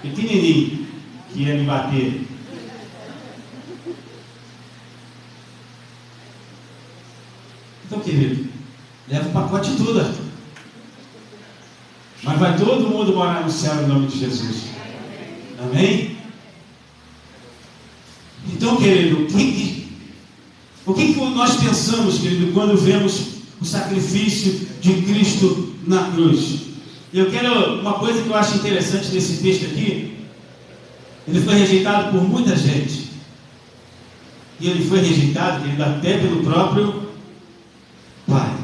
Pequenininho, que ia me bater. Então, querido, leva o pacote tudo, Arthur. Mas vai todo mundo morar no céu em nome de Jesus. Amém? Então, querido, o que nós pensamos, querido, quando vemos o sacrifício de Cristo na cruz? Eu quero, uma coisa que eu acho interessante desse texto aqui, ele foi rejeitado por muita gente. E ele foi rejeitado, querido, até pelo próprio Pai.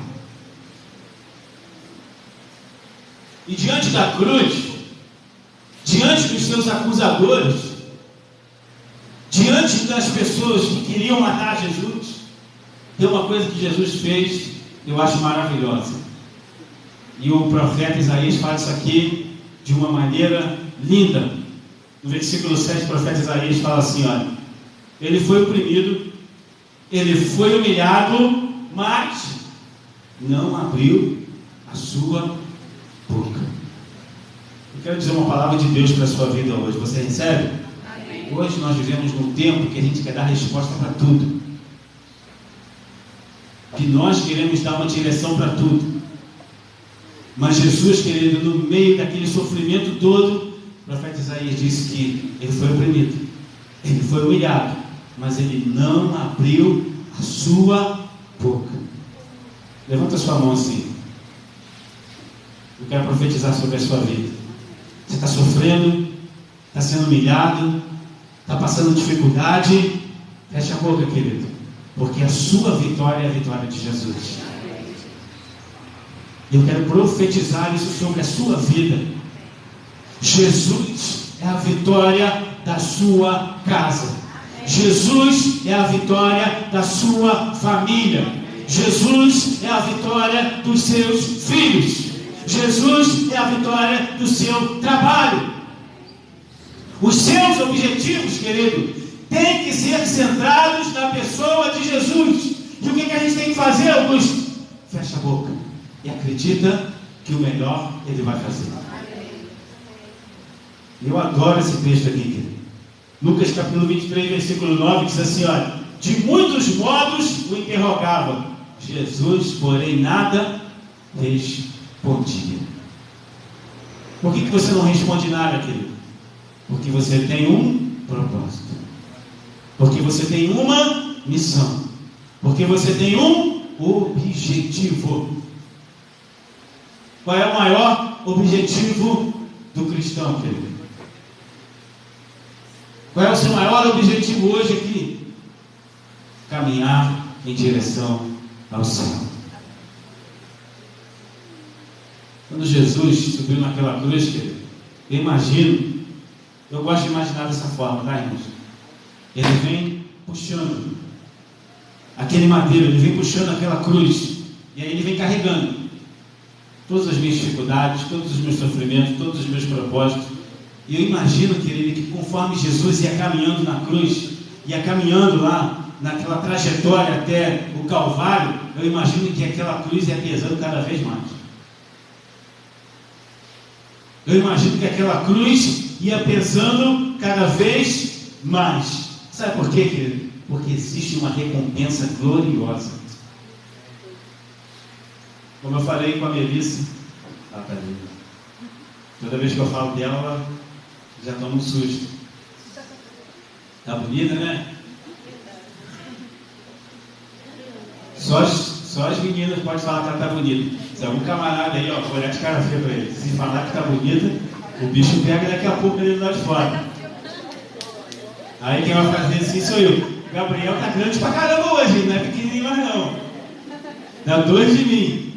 E diante da cruz, diante dos seus acusadores, diante das pessoas que queriam matar Jesus, tem uma coisa que Jesus fez, eu acho maravilhosa. E o profeta Isaías faz isso aqui de uma maneira linda. No versículo 7, o profeta Isaías fala assim, olha, ele foi oprimido, ele foi humilhado, mas não abriu a sua boca. Eu quero dizer uma palavra de Deus para a sua vida hoje. Você recebe? Amém. Hoje nós vivemos num tempo que a gente quer dar resposta para tudo. Que nós queremos dar uma direção para tudo. Mas Jesus, querido, no meio daquele sofrimento todo, o profeta Isaías disse que ele foi oprimido, ele foi humilhado, mas ele não abriu a sua boca. Levanta a sua mão assim. Eu quero profetizar sobre a sua vida. Você está sofrendo, está sendo humilhado, está passando dificuldade. Feche a boca, querido, porque a sua vitória é a vitória de Jesus. Eu quero profetizar isso sobre a sua vida. Jesus é a vitória da sua casa. Jesus é a vitória da sua família. Jesus é a vitória dos seus filhos. Jesus é a vitória do seu trabalho. Os seus objetivos, querido, têm que ser centrados na pessoa de Jesus. E o que a gente tem que fazer, Augusto? Fecha a boca e acredita que o melhor Ele vai fazer. Eu adoro esse texto aqui, querido. Lucas capítulo 23, versículo 9, diz assim, olha, de muitos modos o interrogava, Jesus, porém, nada respondia. Por que você não responde nada, querido? Porque você tem um propósito. Porque você tem uma missão. Porque você tem um objetivo. Qual é o maior objetivo do cristão, querido? Qual é o seu maior objetivo hoje aqui? Caminhar em direção ao céu. Quando Jesus subiu naquela cruz, querido, eu imagino, eu gosto de imaginar dessa forma, tá, irmãos? Ele vem puxando aquele madeiro, ele vem puxando aquela cruz, e aí ele vem carregando todas as minhas dificuldades, todos os meus sofrimentos, todos os meus propósitos. E eu imagino, querido, que conforme Jesus ia caminhando na cruz, ia caminhando lá naquela trajetória até o Calvário, eu imagino que aquela cruz ia pesando cada vez mais. Eu imagino que aquela cruz ia pesando cada vez mais. Sabe por quê, querido? Porque existe uma recompensa gloriosa. Como eu falei com a Melissa, toda vez que eu falo dela, ela já toma um susto. Tá bonita, né? Só as meninas podem falar que ela tá bonita. Se algum camarada aí, ó, for olhar de cara feia pra ele, se falar que tá bonita, o bicho pega daqui a pouco ele lá de fora. Aí quem vai fazer assim sou eu. O Gabriel tá grande pra caramba hoje, não é pequenininho mais não. Dá 2 de mim.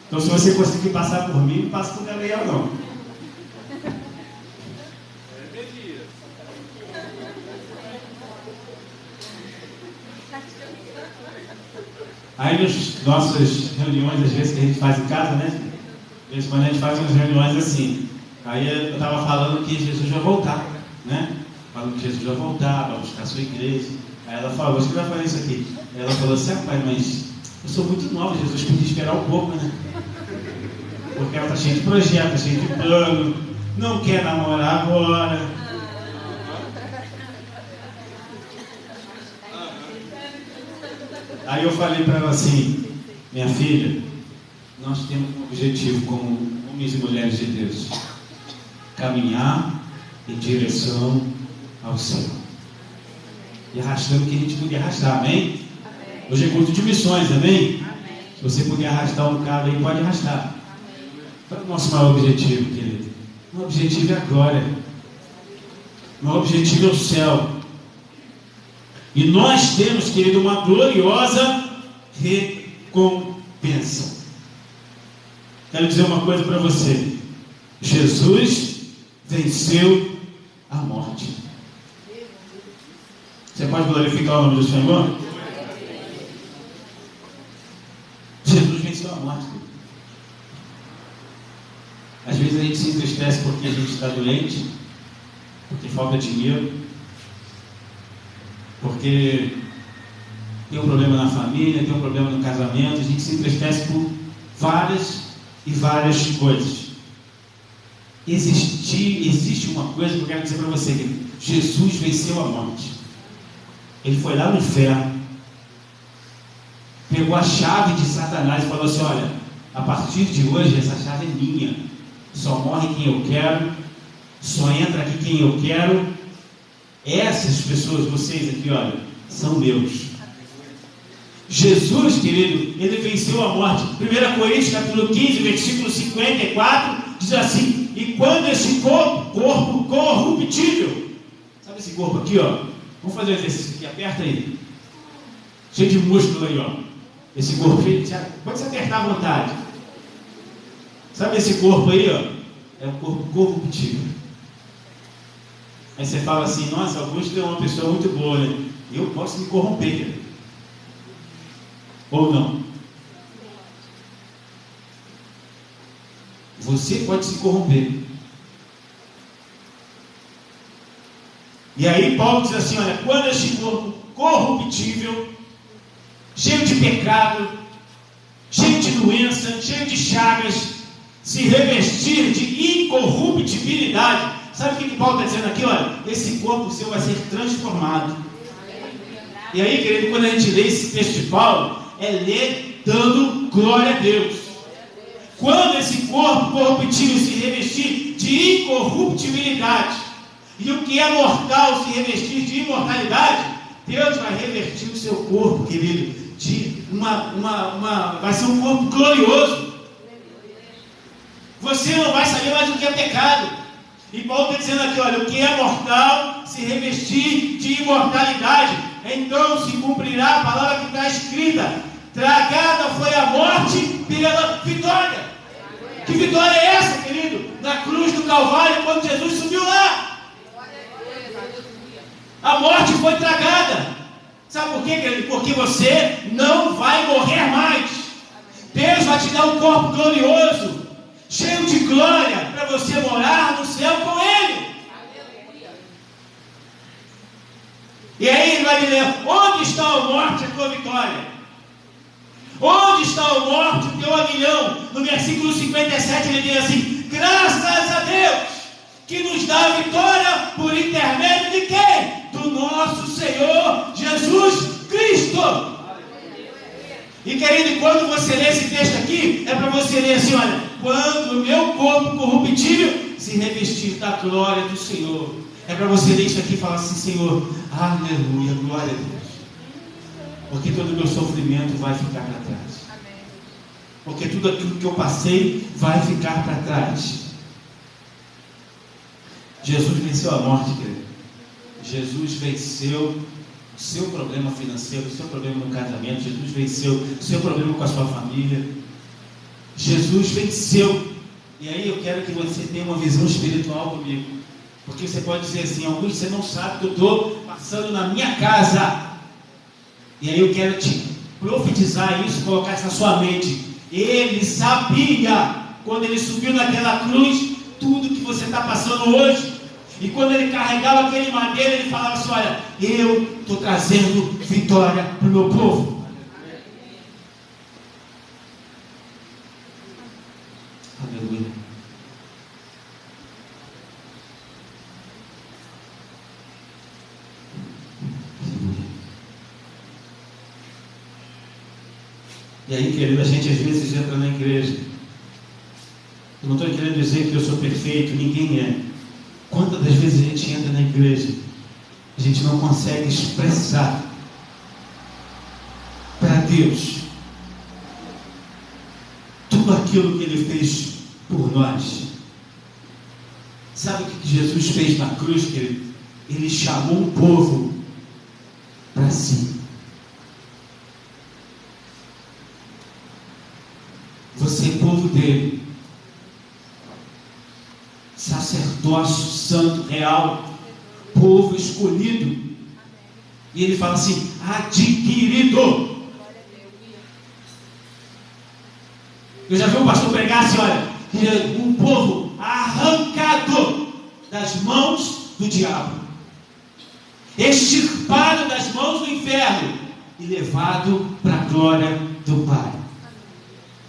Então, se você conseguir passar por mim, não passa por Gabriel não. Aí nas nossas reuniões, às vezes, que a gente faz em casa, né? De vez em quando a gente faz umas reuniões assim. Aí eu estava falando que Jesus vai voltar, né? Falando que Jesus vai voltar, vai buscar a sua igreja. Aí ela falou, você vai fazer isso aqui. Aí ela falou assim, pai, mas eu sou muito nova, Jesus podia esperar um pouco, né? Porque ela está cheia de projeto, cheia de plano, não quer namorar agora. Aí eu falei para ela assim, minha filha, nós temos um objetivo como homens e mulheres de Deus, caminhar em direção ao Senhor. E arrastando o que a gente podia arrastar, amém? Hoje é culto de missões, amém? Se você puder arrastar um bocado aí, pode arrastar. Qual é o nosso maior objetivo, querido? O maior objetivo é a glória. O maior objetivo é o céu. E nós temos, querido, uma gloriosa recompensa. Quero dizer uma coisa para você. Jesus venceu a morte. Você pode glorificar o nome do Senhor? Jesus venceu a morte. Às vezes a gente se entristece porque a gente está doente, porque falta dinheiro, porque tem um problema na família, tem um problema no casamento. A gente se entristece por várias e várias coisas. Existe uma coisa que eu quero dizer para você, que Jesus venceu a morte. Ele foi lá no inferno, pegou a chave de Satanás e falou assim, olha, a partir de hoje essa chave é minha, só morre quem eu quero, só entra aqui quem eu quero. Essas pessoas, vocês aqui, olha, são meus. Jesus, querido, ele venceu a morte. 1 Coríntios capítulo 15, versículo 54, diz assim, e quando esse corpo corruptível, sabe esse corpo aqui, ó, vamos fazer um exercício aqui, aperta aí, cheio de músculo aí, ó, esse corpo, pode se apertar à vontade, sabe esse corpo aí, ó, é um corpo corruptível. Aí você fala assim, nossa, Augusto é uma pessoa muito boa, né? Eu posso me corromper, ou não? Você pode se corromper. E aí Paulo diz assim, olha, quando este corpo corruptível, cheio de pecado, cheio de doença, cheio de chagas, se revestir de incorruptibilidade. Sabe o que Paulo está dizendo aqui? Olha, esse corpo seu vai ser transformado. E aí, querido, quando a gente lê esse texto de Paulo, é ler dando glória a Deus. Quando esse corpo corruptível se revestir de incorruptibilidade, e o que é mortal se revestir de imortalidade, Deus vai revertir o seu corpo, querido, de vai ser um corpo glorioso. Você não vai saber mais o que é pecado. E Paulo está dizendo aqui, olha, o que é mortal se revestir de imortalidade. Então se cumprirá a palavra que está escrita, tragada foi a morte pela vitória. Que vitória é essa, querido? Na cruz do Calvário, quando Jesus subiu lá, a morte foi tragada. Sabe por quê, querido? Porque você não vai morrer mais. Deus vai te dar um corpo glorioso, cheio de glória, para você morar no céu com Ele. E aí ele vai dizer, onde está a morte, a tua vitória? Onde está a morte, o teu aguilhão? No versículo 57 ele diz assim, graças a Deus, que nos dá a vitória por intermédio de quem? Do nosso Senhor Jesus Cristo. E querido, quando você lê esse texto aqui, é para você ler assim, olha, quando o meu corpo corruptível se revestir da glória do Senhor. É para você ler isso aqui e falar assim, Senhor, aleluia, glória a Deus. Porque todo o meu sofrimento vai ficar para trás. Porque tudo aquilo que eu passei vai ficar para trás. Jesus venceu a morte, querido. Jesus venceu o seu problema financeiro, o seu problema no casamento. Jesus venceu o seu problema com a sua família. Jesus venceu. E aí eu quero que você tenha uma visão espiritual comigo, porque você pode dizer assim: Augusto, você não sabe o que eu estou passando na minha casa. E aí eu quero te profetizar isso, colocar isso na sua mente. Ele sabia, quando ele subiu naquela cruz, tudo que você está passando hoje. E quando ele carregava aquele madeiro, ele falava assim: olha, eu estou trazendo vitória para o meu povo. Aleluia. E aí, querido, a gente às vezes entra na igreja. Eu não estou querendo dizer que eu sou perfeito, ninguém é. Quantas das vezes a gente entra na igreja, a gente não consegue expressar para Deus tudo aquilo que Ele fez por nós. Sabe o que Jesus fez na cruz, querido? Ele chamou o povo para si. Você é povo dele, sacerdócio santo, real, povo escolhido. E ele fala assim: adquirido. Eu já vi um pastor pregar assim: olha, um povo arrancado das mãos do diabo, extirpado das mãos do inferno e levado para a glória do Pai.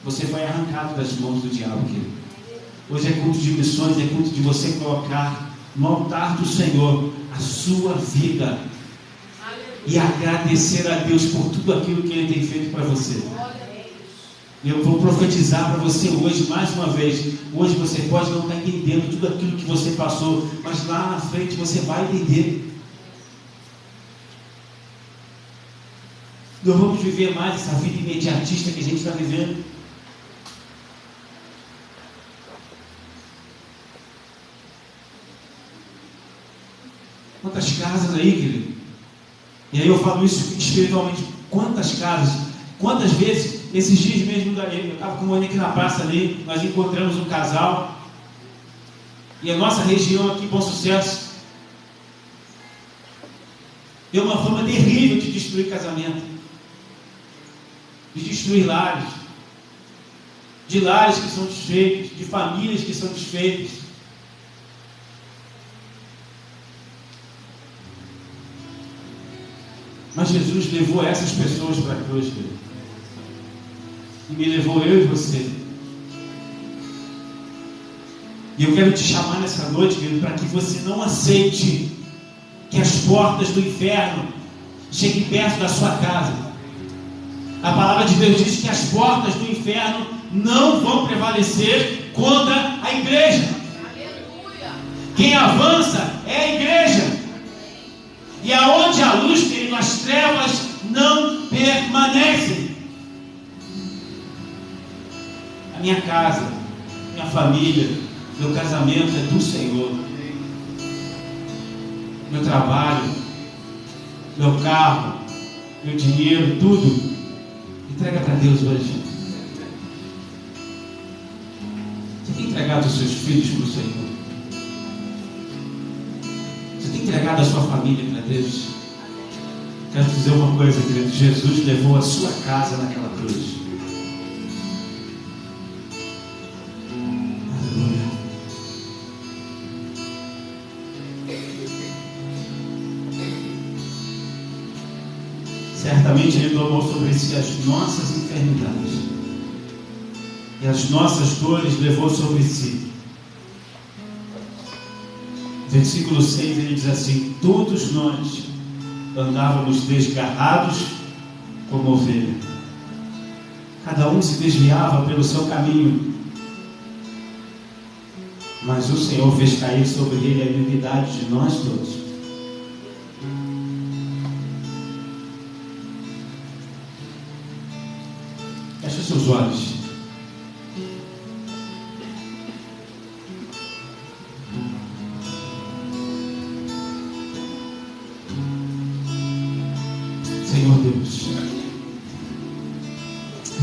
Você foi arrancado das mãos do diabo, querido. Hoje é culto de missões, é culto de você colocar no altar do Senhor a sua vida e agradecer a Deus por tudo aquilo que Ele tem feito para você. E eu vou profetizar para você hoje, mais uma vez. Hoje você pode não estar entendendo tudo aquilo que você passou, mas lá na frente você vai entender. Não vamos viver mais essa vida imediatista que a gente está vivendo. Quantas casas aí, querido? E aí eu falo isso espiritualmente. Quantas casas? Quantas vezes? Esses dias mesmo, eu estava com o Monique na praça ali, nós encontramos um casal. E a nossa região aqui, Bom Sucesso, deu uma fama terrível de destruir casamento, de destruir lares, de lares que são desfeitos, de famílias que são desfeitas. Mas Jesus levou essas pessoas para a cruz, querido. E me levou eu e você. E eu quero te chamar nessa noite, querido, para que você não aceite que as portas do inferno cheguem perto da sua casa. A palavra de Deus diz que as portas do inferno não vão prevalecer contra a igreja. Aleluia. Quem avança é a igreja. E aonde a luz, querido, as trevas não permanecem. A minha casa, minha família, meu casamento é do Senhor. Meu trabalho, meu carro, meu dinheiro, tudo, entrega para Deus hoje. Você tem entregado os seus filhos para o Senhor? Você tem entregado a sua família para Deus? Quero te dizer uma coisa, querido. Jesus levou a sua casa naquela cruz. Aleluia. Certamente Ele tomou sobre si as nossas enfermidades e as nossas dores levou sobre si. Versículo 6, ele diz assim: todos nós andávamos desgarrados como ovelha, cada um se desviava pelo seu caminho, mas o Senhor fez cair sobre ele a iniquidade de nós todos. Feche os seus olhos. Senhor Deus,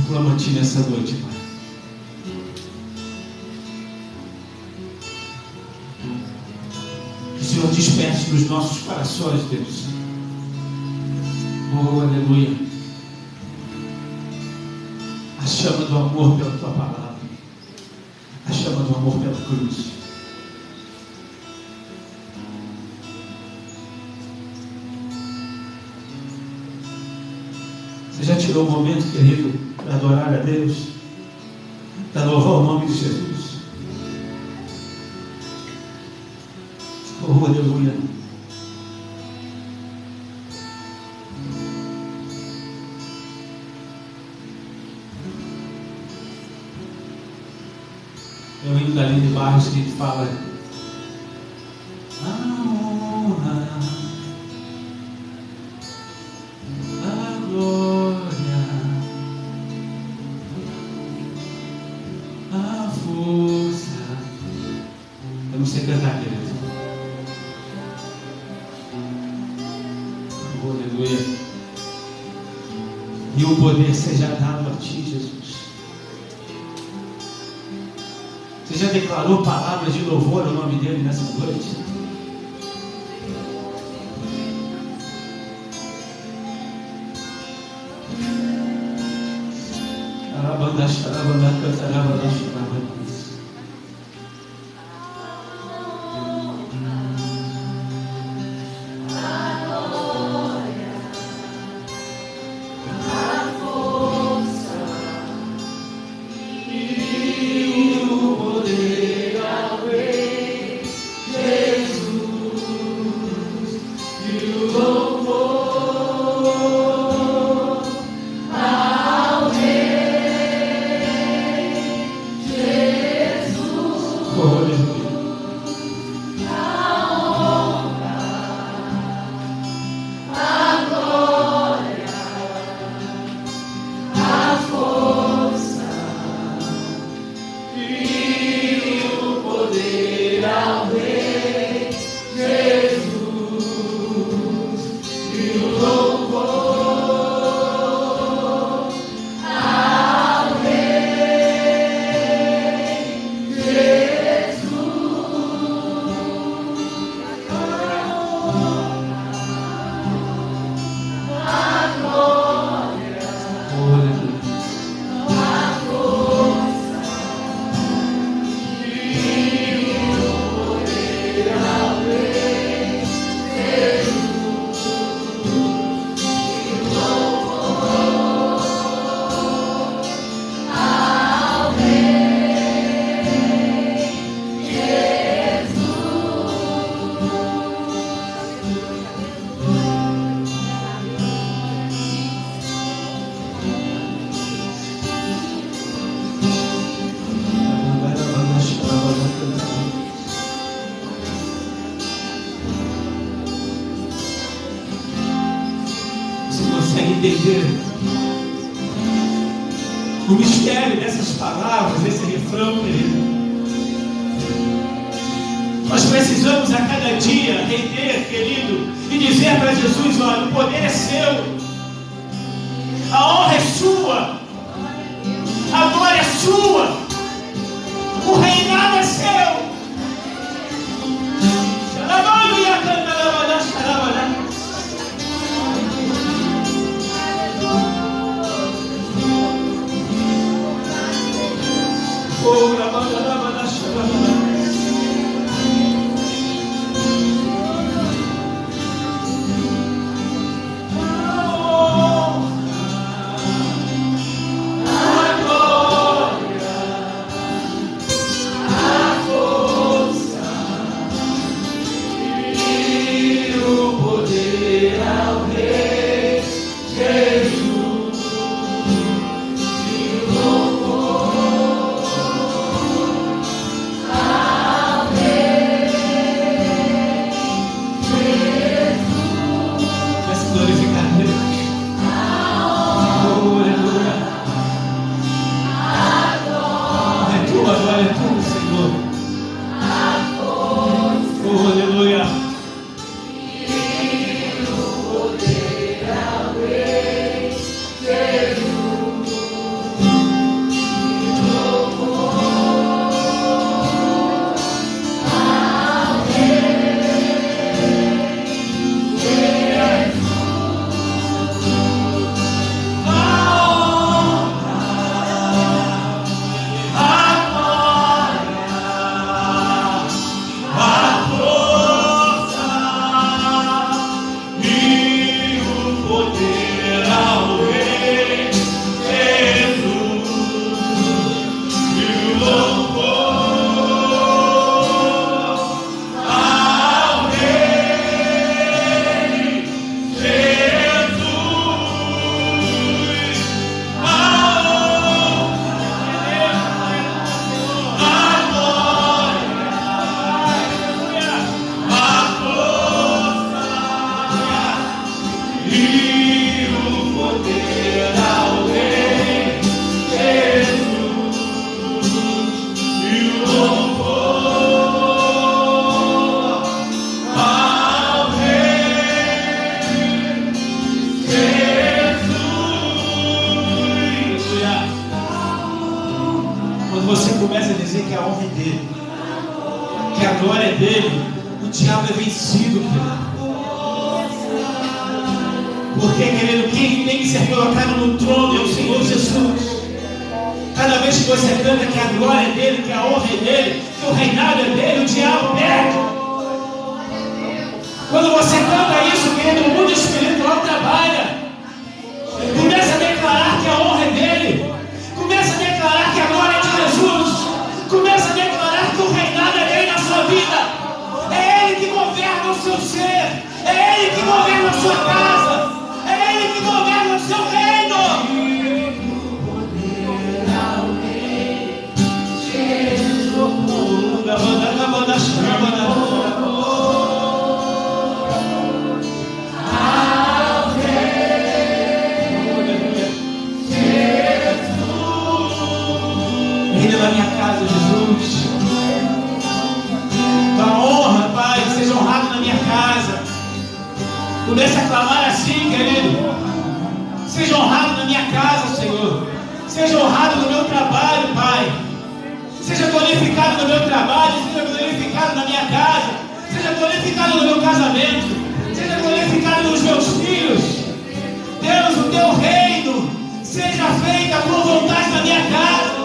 clamo a Ti nessa noite, Pai. Que o Senhor desperte nos nossos corações, Deus. Oh, aleluia. A chama do amor pela Tua palavra. A chama do amor pela cruz. Você já tirou um momento, querido, para adorar a Deus? Para louvar o nome de Jesus? Oh, aleluia. Eu venho da Aline Barros que fala: a honra, a glória, a força. Eu não sei cantar, querido. Oh, aleluia. E o poder seja dado a Ti, Jesus. Você já declarou palavras de louvor ao nome dele nessa noite? Entender o mistério dessas palavras, desse refrão, querido. Nós precisamos a cada dia render, querido, e dizer para Jesus: olha, o poder é seu, a honra é sua, a glória é sua, o reinado é seu. A glória, a força. glória dele, o diabo é vencido, querido. Porque, querido, quem tem que ser colocado no trono é o Senhor Jesus. Cada vez que você canta que a glória é dele, que a honra é dele, que o reinado é dele, o diabo perde. Quando você canta isso, querido, o mundo espiritual trabalha. Começa a declarar que a honra é dele. Começa a declarar que a glória é de Jesus. Começa a declarar que o reinado é dele na sua vida. É ele que governa o seu ser. É ele que governa a sua casa. É ele que governa o seu reino. Reina na minha casa, Jesus. Tua honra, Pai, seja honrado na minha casa. Comece a clamar assim, querido. Seja honrado na minha casa, Senhor. Seja honrado no meu trabalho, Pai. Seja glorificado no meu trabalho, seja glorificado na minha casa, seja glorificado no meu casamento, seja glorificado nos meus filhos. Deus, o teu reino seja feita a tua vontade na minha casa.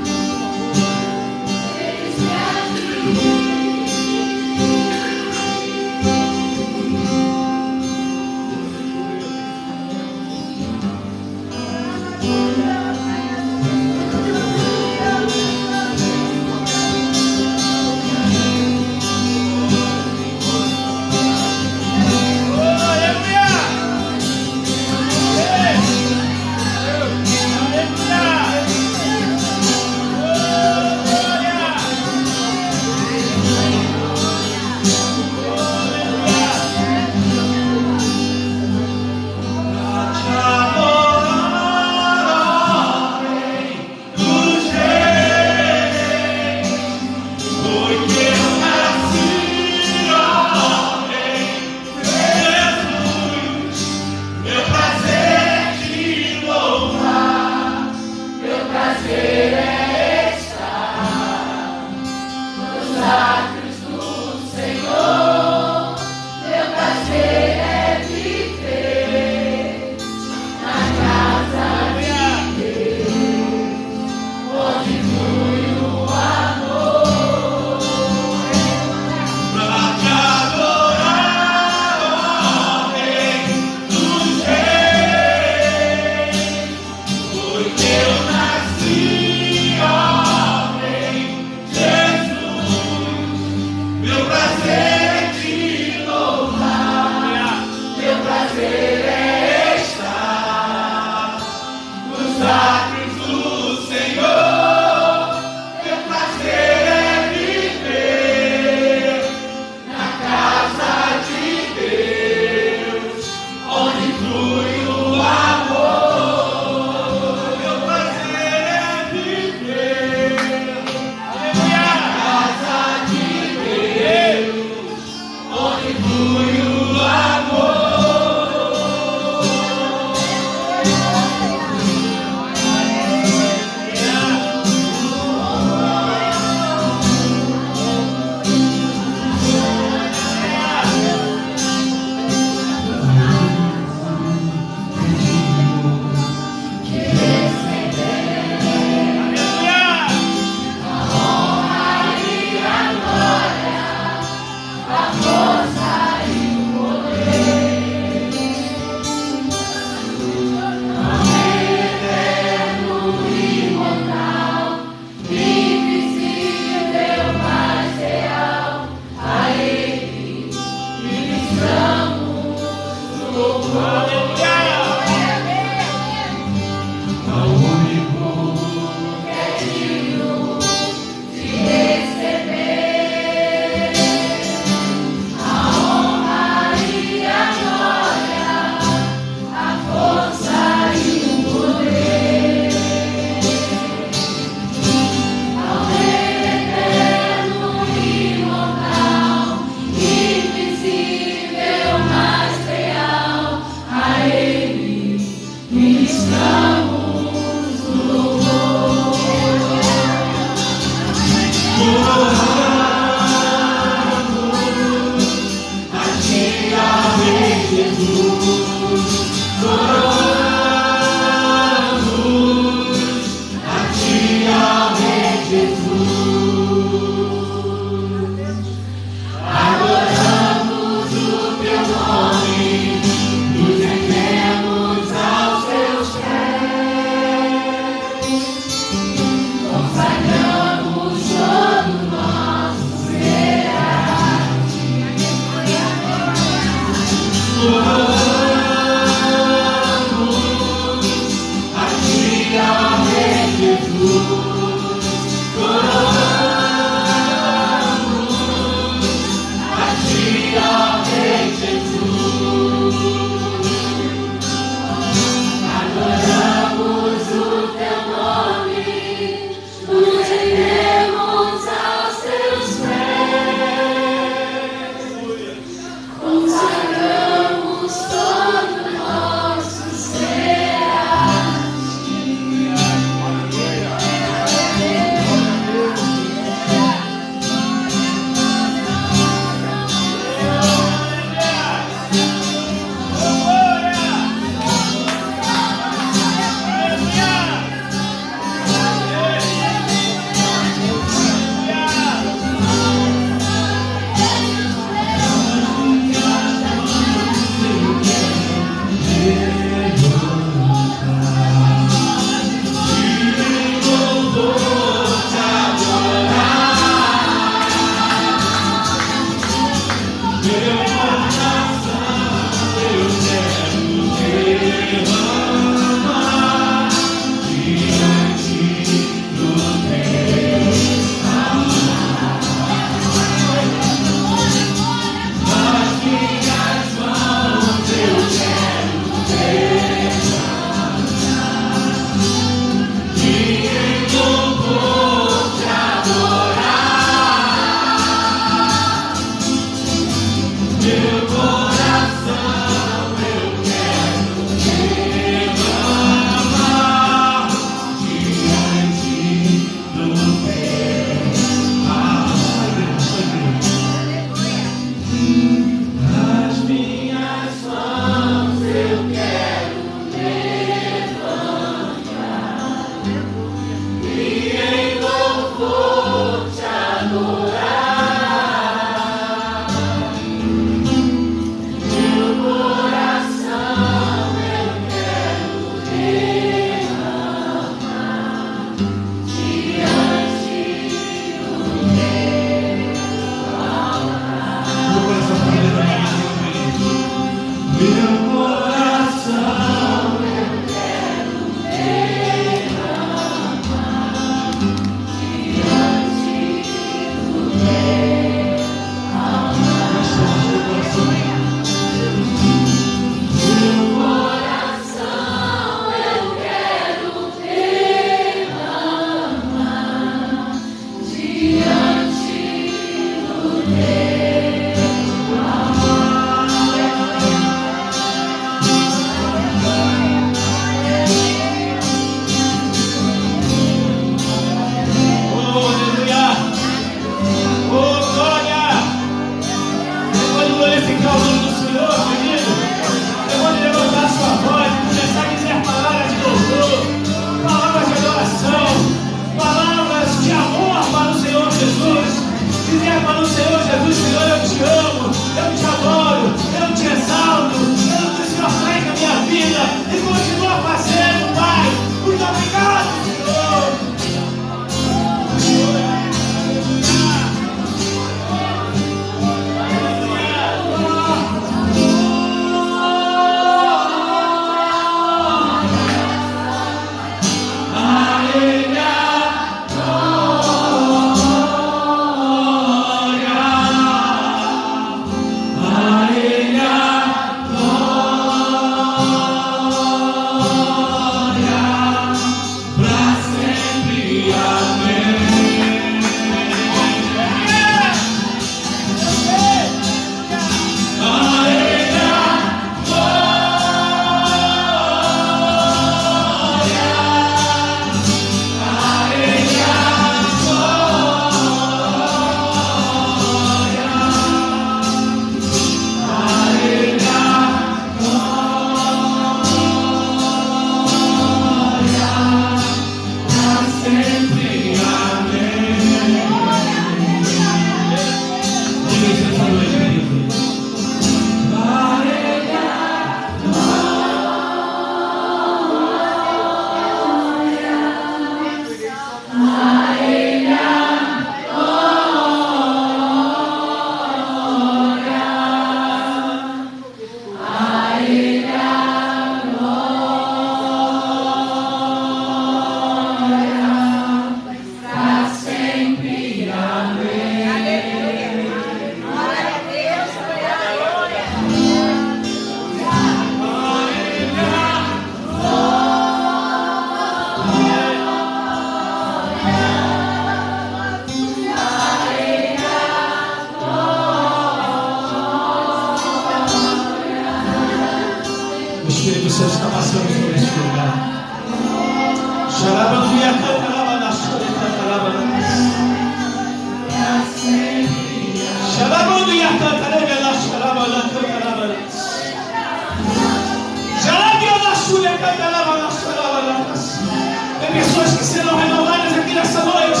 Tem pessoas que serão renovadas aqui nessa noite.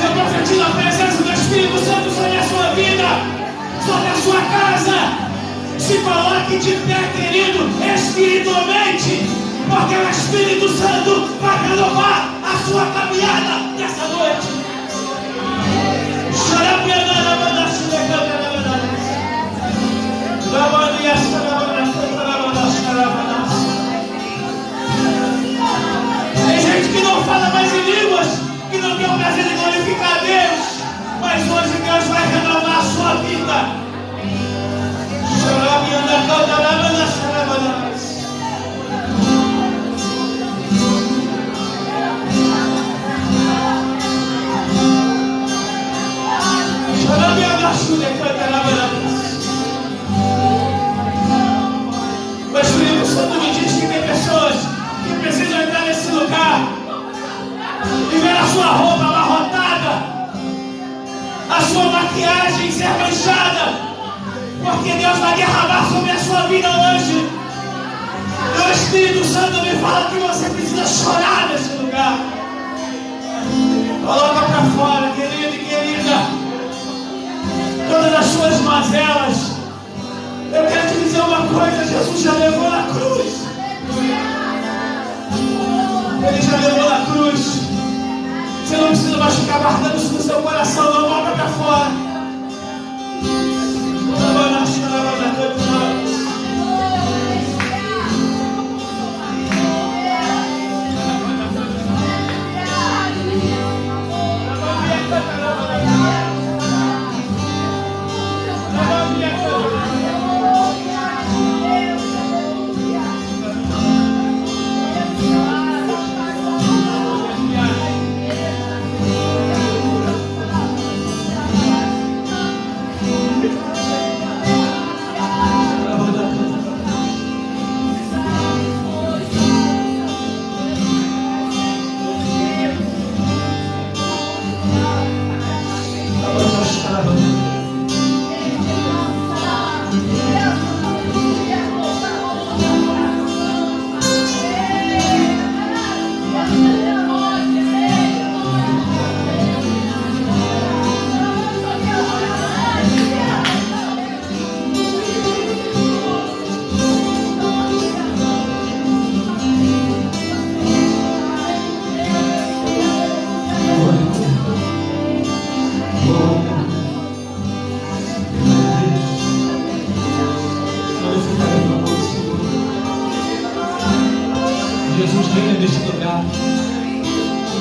Eu profetizo a presença do Espírito Santo sobre a sua vida, sobre a sua casa. Se coloque de pé, querido, espiritualmente, porque o Espírito Santo vai renovar a sua caminhada nessa noite. Tem gente que não fala mais em línguas, que não tem o prazer de glorificar a Deus, mas hoje Deus vai renovar a sua vida. O Espírito Santo me diz que tem pessoas que precisam entrar nesse lugar e ver a sua roupa amarrotada, a sua maquiagem ser manchada, porque Deus vai derramar sobre a sua vida hoje. E o Espírito Santo me fala que você precisa chorar nesse lugar. Coloca para fora, querido e querida, todas as suas mazelas. Eu quero te dizer uma coisa: Jesus já levou na cruz. Ele já levou na cruz. Você não precisa mais ficar guardando isso no seu coração, não. Bota para fora.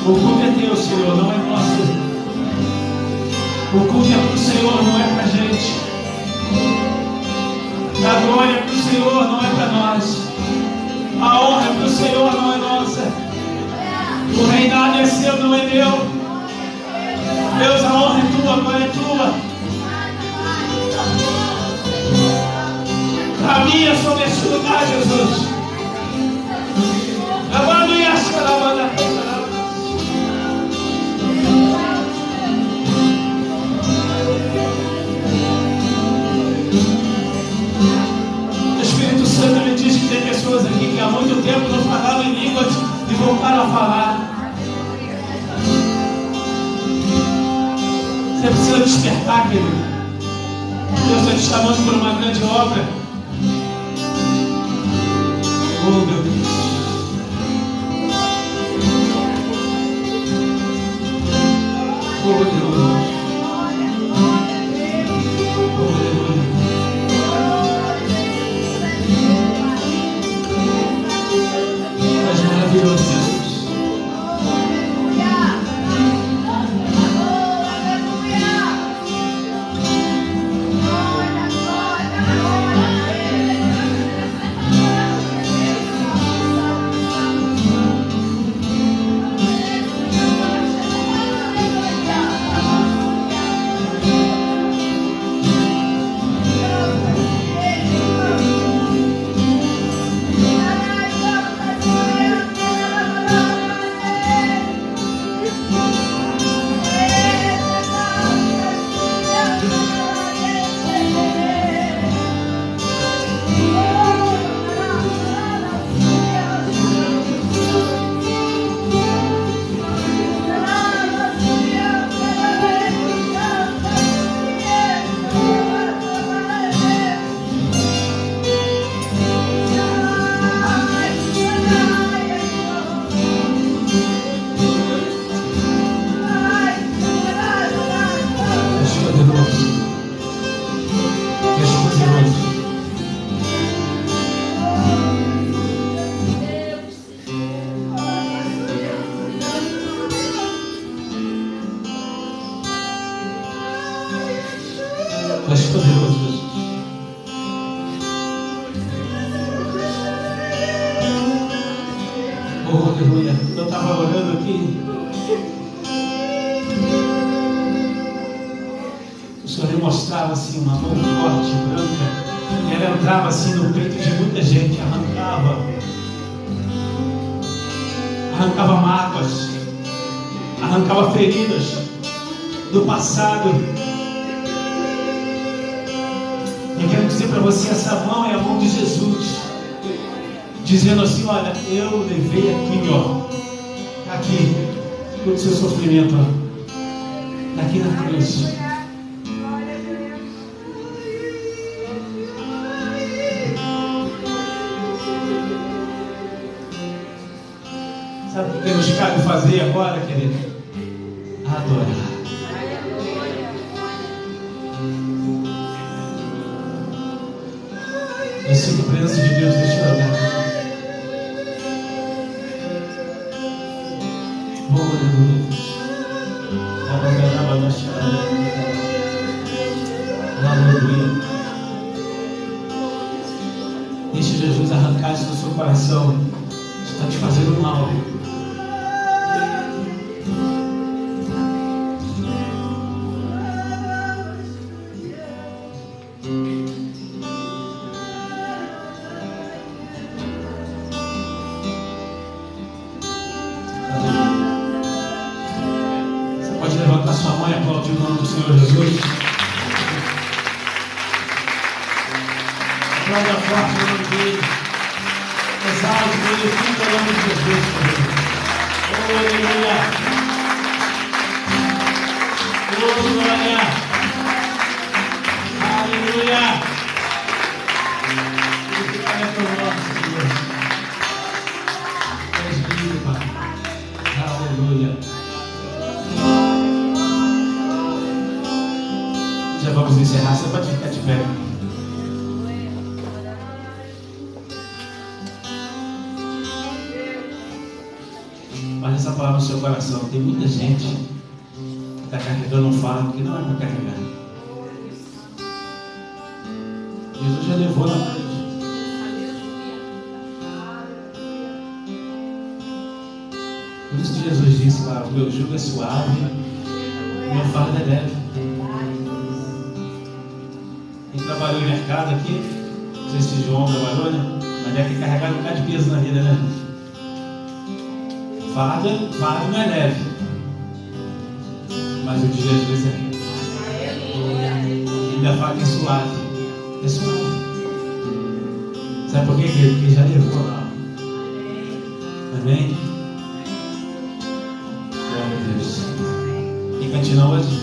O culto é teu, Senhor, não é nosso. O culto é pro Senhor, não é pra gente. A glória é pro Senhor, não é pra nós. A honra é pro Senhor, não é nossa. O reinado é seu, não é meu. Deus, a honra é tua, a glória é tua. Caminha sobre este lugar, Jesus. O Espírito Santo me diz que tem pessoas aqui que há muito tempo não falavam em línguas e voltaram a falar. Você precisa despertar, querido. Deus está te chamando por uma grande obra. Oh, meu Deus. Oh, Deus. És maravilhoso, Jesus. Tu és poderoso, Jesus. Oh, aleluia. Eu estava orando aqui. O Senhor me mostrava assim uma mão forte, branca. E ela entrava assim no peito de muita gente, arrancava mágoas, arrancava feridas do passado. Eu quero dizer para você, essa mão é a mão de Jesus, dizendo assim: olha, eu levei aqui, ó, aqui, todo o seu sofrimento, ó, aqui na cruz. Sabe o que nos cabe fazer agora, querido? Adorar. Eu sinto a presença de Deus neste lugar. Oh, aleluia. Deixe Jesus arrancar isso do seu coração. Isso está te fazendo mal. Sua mãe aplaudir o nome do Senhor Jesus. Aplauda forte o nome dele. Exalte, glorifica o nome de Jesus. Oh, aleluia. Oh, glória. Aleluia. Glorifica o nome, Senhor. És lindo, Pai. Aleluia. Já vamos encerrar, você pode ficar de pé. Mas essa palavra no seu coração, tem muita gente que está carregando um fardo que não é para carregar. Jesus já levou na cruz. Por isso que Jesus disse lá: o meu jugo é suave, o meu fardo é leve. Quem trabalhou em mercado aqui, não sei se João trabalhou, né? Mas deve ter carregado um bocado de peso na vida, né? Fardo não é leve, mas o de Jesus é. Ele ainda fala que é suave. É suave. Sabe por quê, querido? Porque já levou lá. Amém? Glória a Deus. Quem cantina hoje?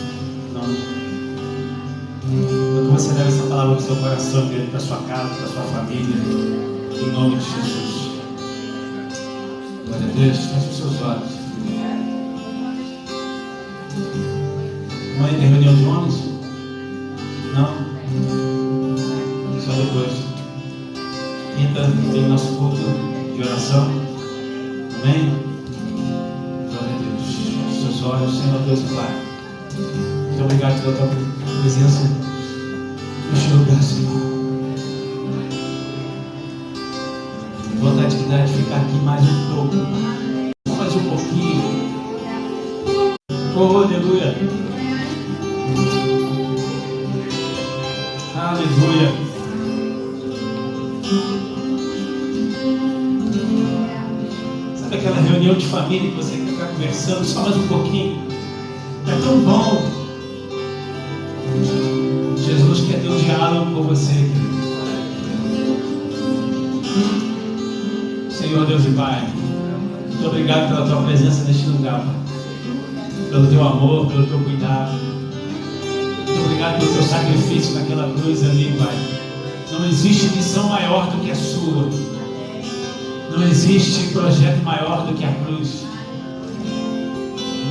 Não. Quando você leva essa palavra no seu coração, para sua casa, para sua família, em nome de Jesus. Glória a Deus. Feche os seus olhos. Amanhã tem reunião de homens? Não? Só depois. Quinta tem nosso culto de oração. Amém? Glória a Deus. Feche os seus olhos, Senhor Deus e Pai. Muito obrigado pela tua presença neste lugar, Senhor. Vontade que dá de ficar aqui mais um pouco, mais um pouquinho. Oh, aleluia. Aleluia. Sabe aquela reunião de família que você quer ficar conversando só mais um pouquinho? É tão bom. Jesus quer ter um diálogo com você, querido. Senhor Deus e Pai, muito obrigado pela tua presença neste lugar, Pai. Pelo teu amor, pelo teu cuidado. Muito obrigado pelo teu sacrifício naquela cruz ali, Pai. Não existe missão maior do que a sua. Não existe projeto maior do que a cruz.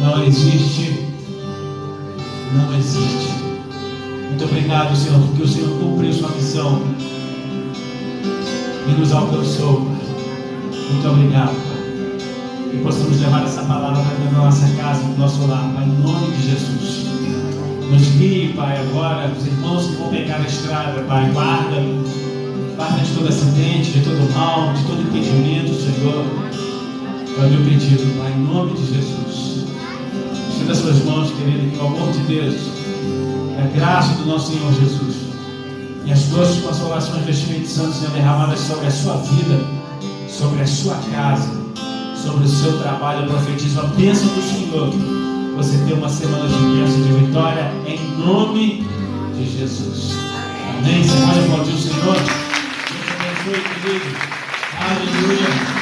Não existe. Não existe. Muito obrigado, Senhor, porque o Senhor cumpriu sua missão e nos alcançou, Pai. Muito obrigado, Pai. Que possamos levar essa palavra para dentro da nossa casa, do nosso lar, Pai, em nome de Jesus. Nos guie, Pai, agora, os irmãos que vão pegar a estrada, Pai, guarda de todo acidente, de todo mal, de todo impedimento, Senhor. É o meu pedido, Pai, em nome de Jesus. Estenda as suas mãos, querido, que o amor de Deus, a graça do nosso Senhor Jesus e as doces consolações do Espírito Santo sejam derramadas sobre a sua vida, sobre a sua casa, sobre o seu trabalho. Eu profetizo a bênção do Senhor. Você ter uma semana de bênção e de vitória em nome de Jesus. Amém? Você pode aplaudir o Senhor? Deus abençoe, querido. Aleluia.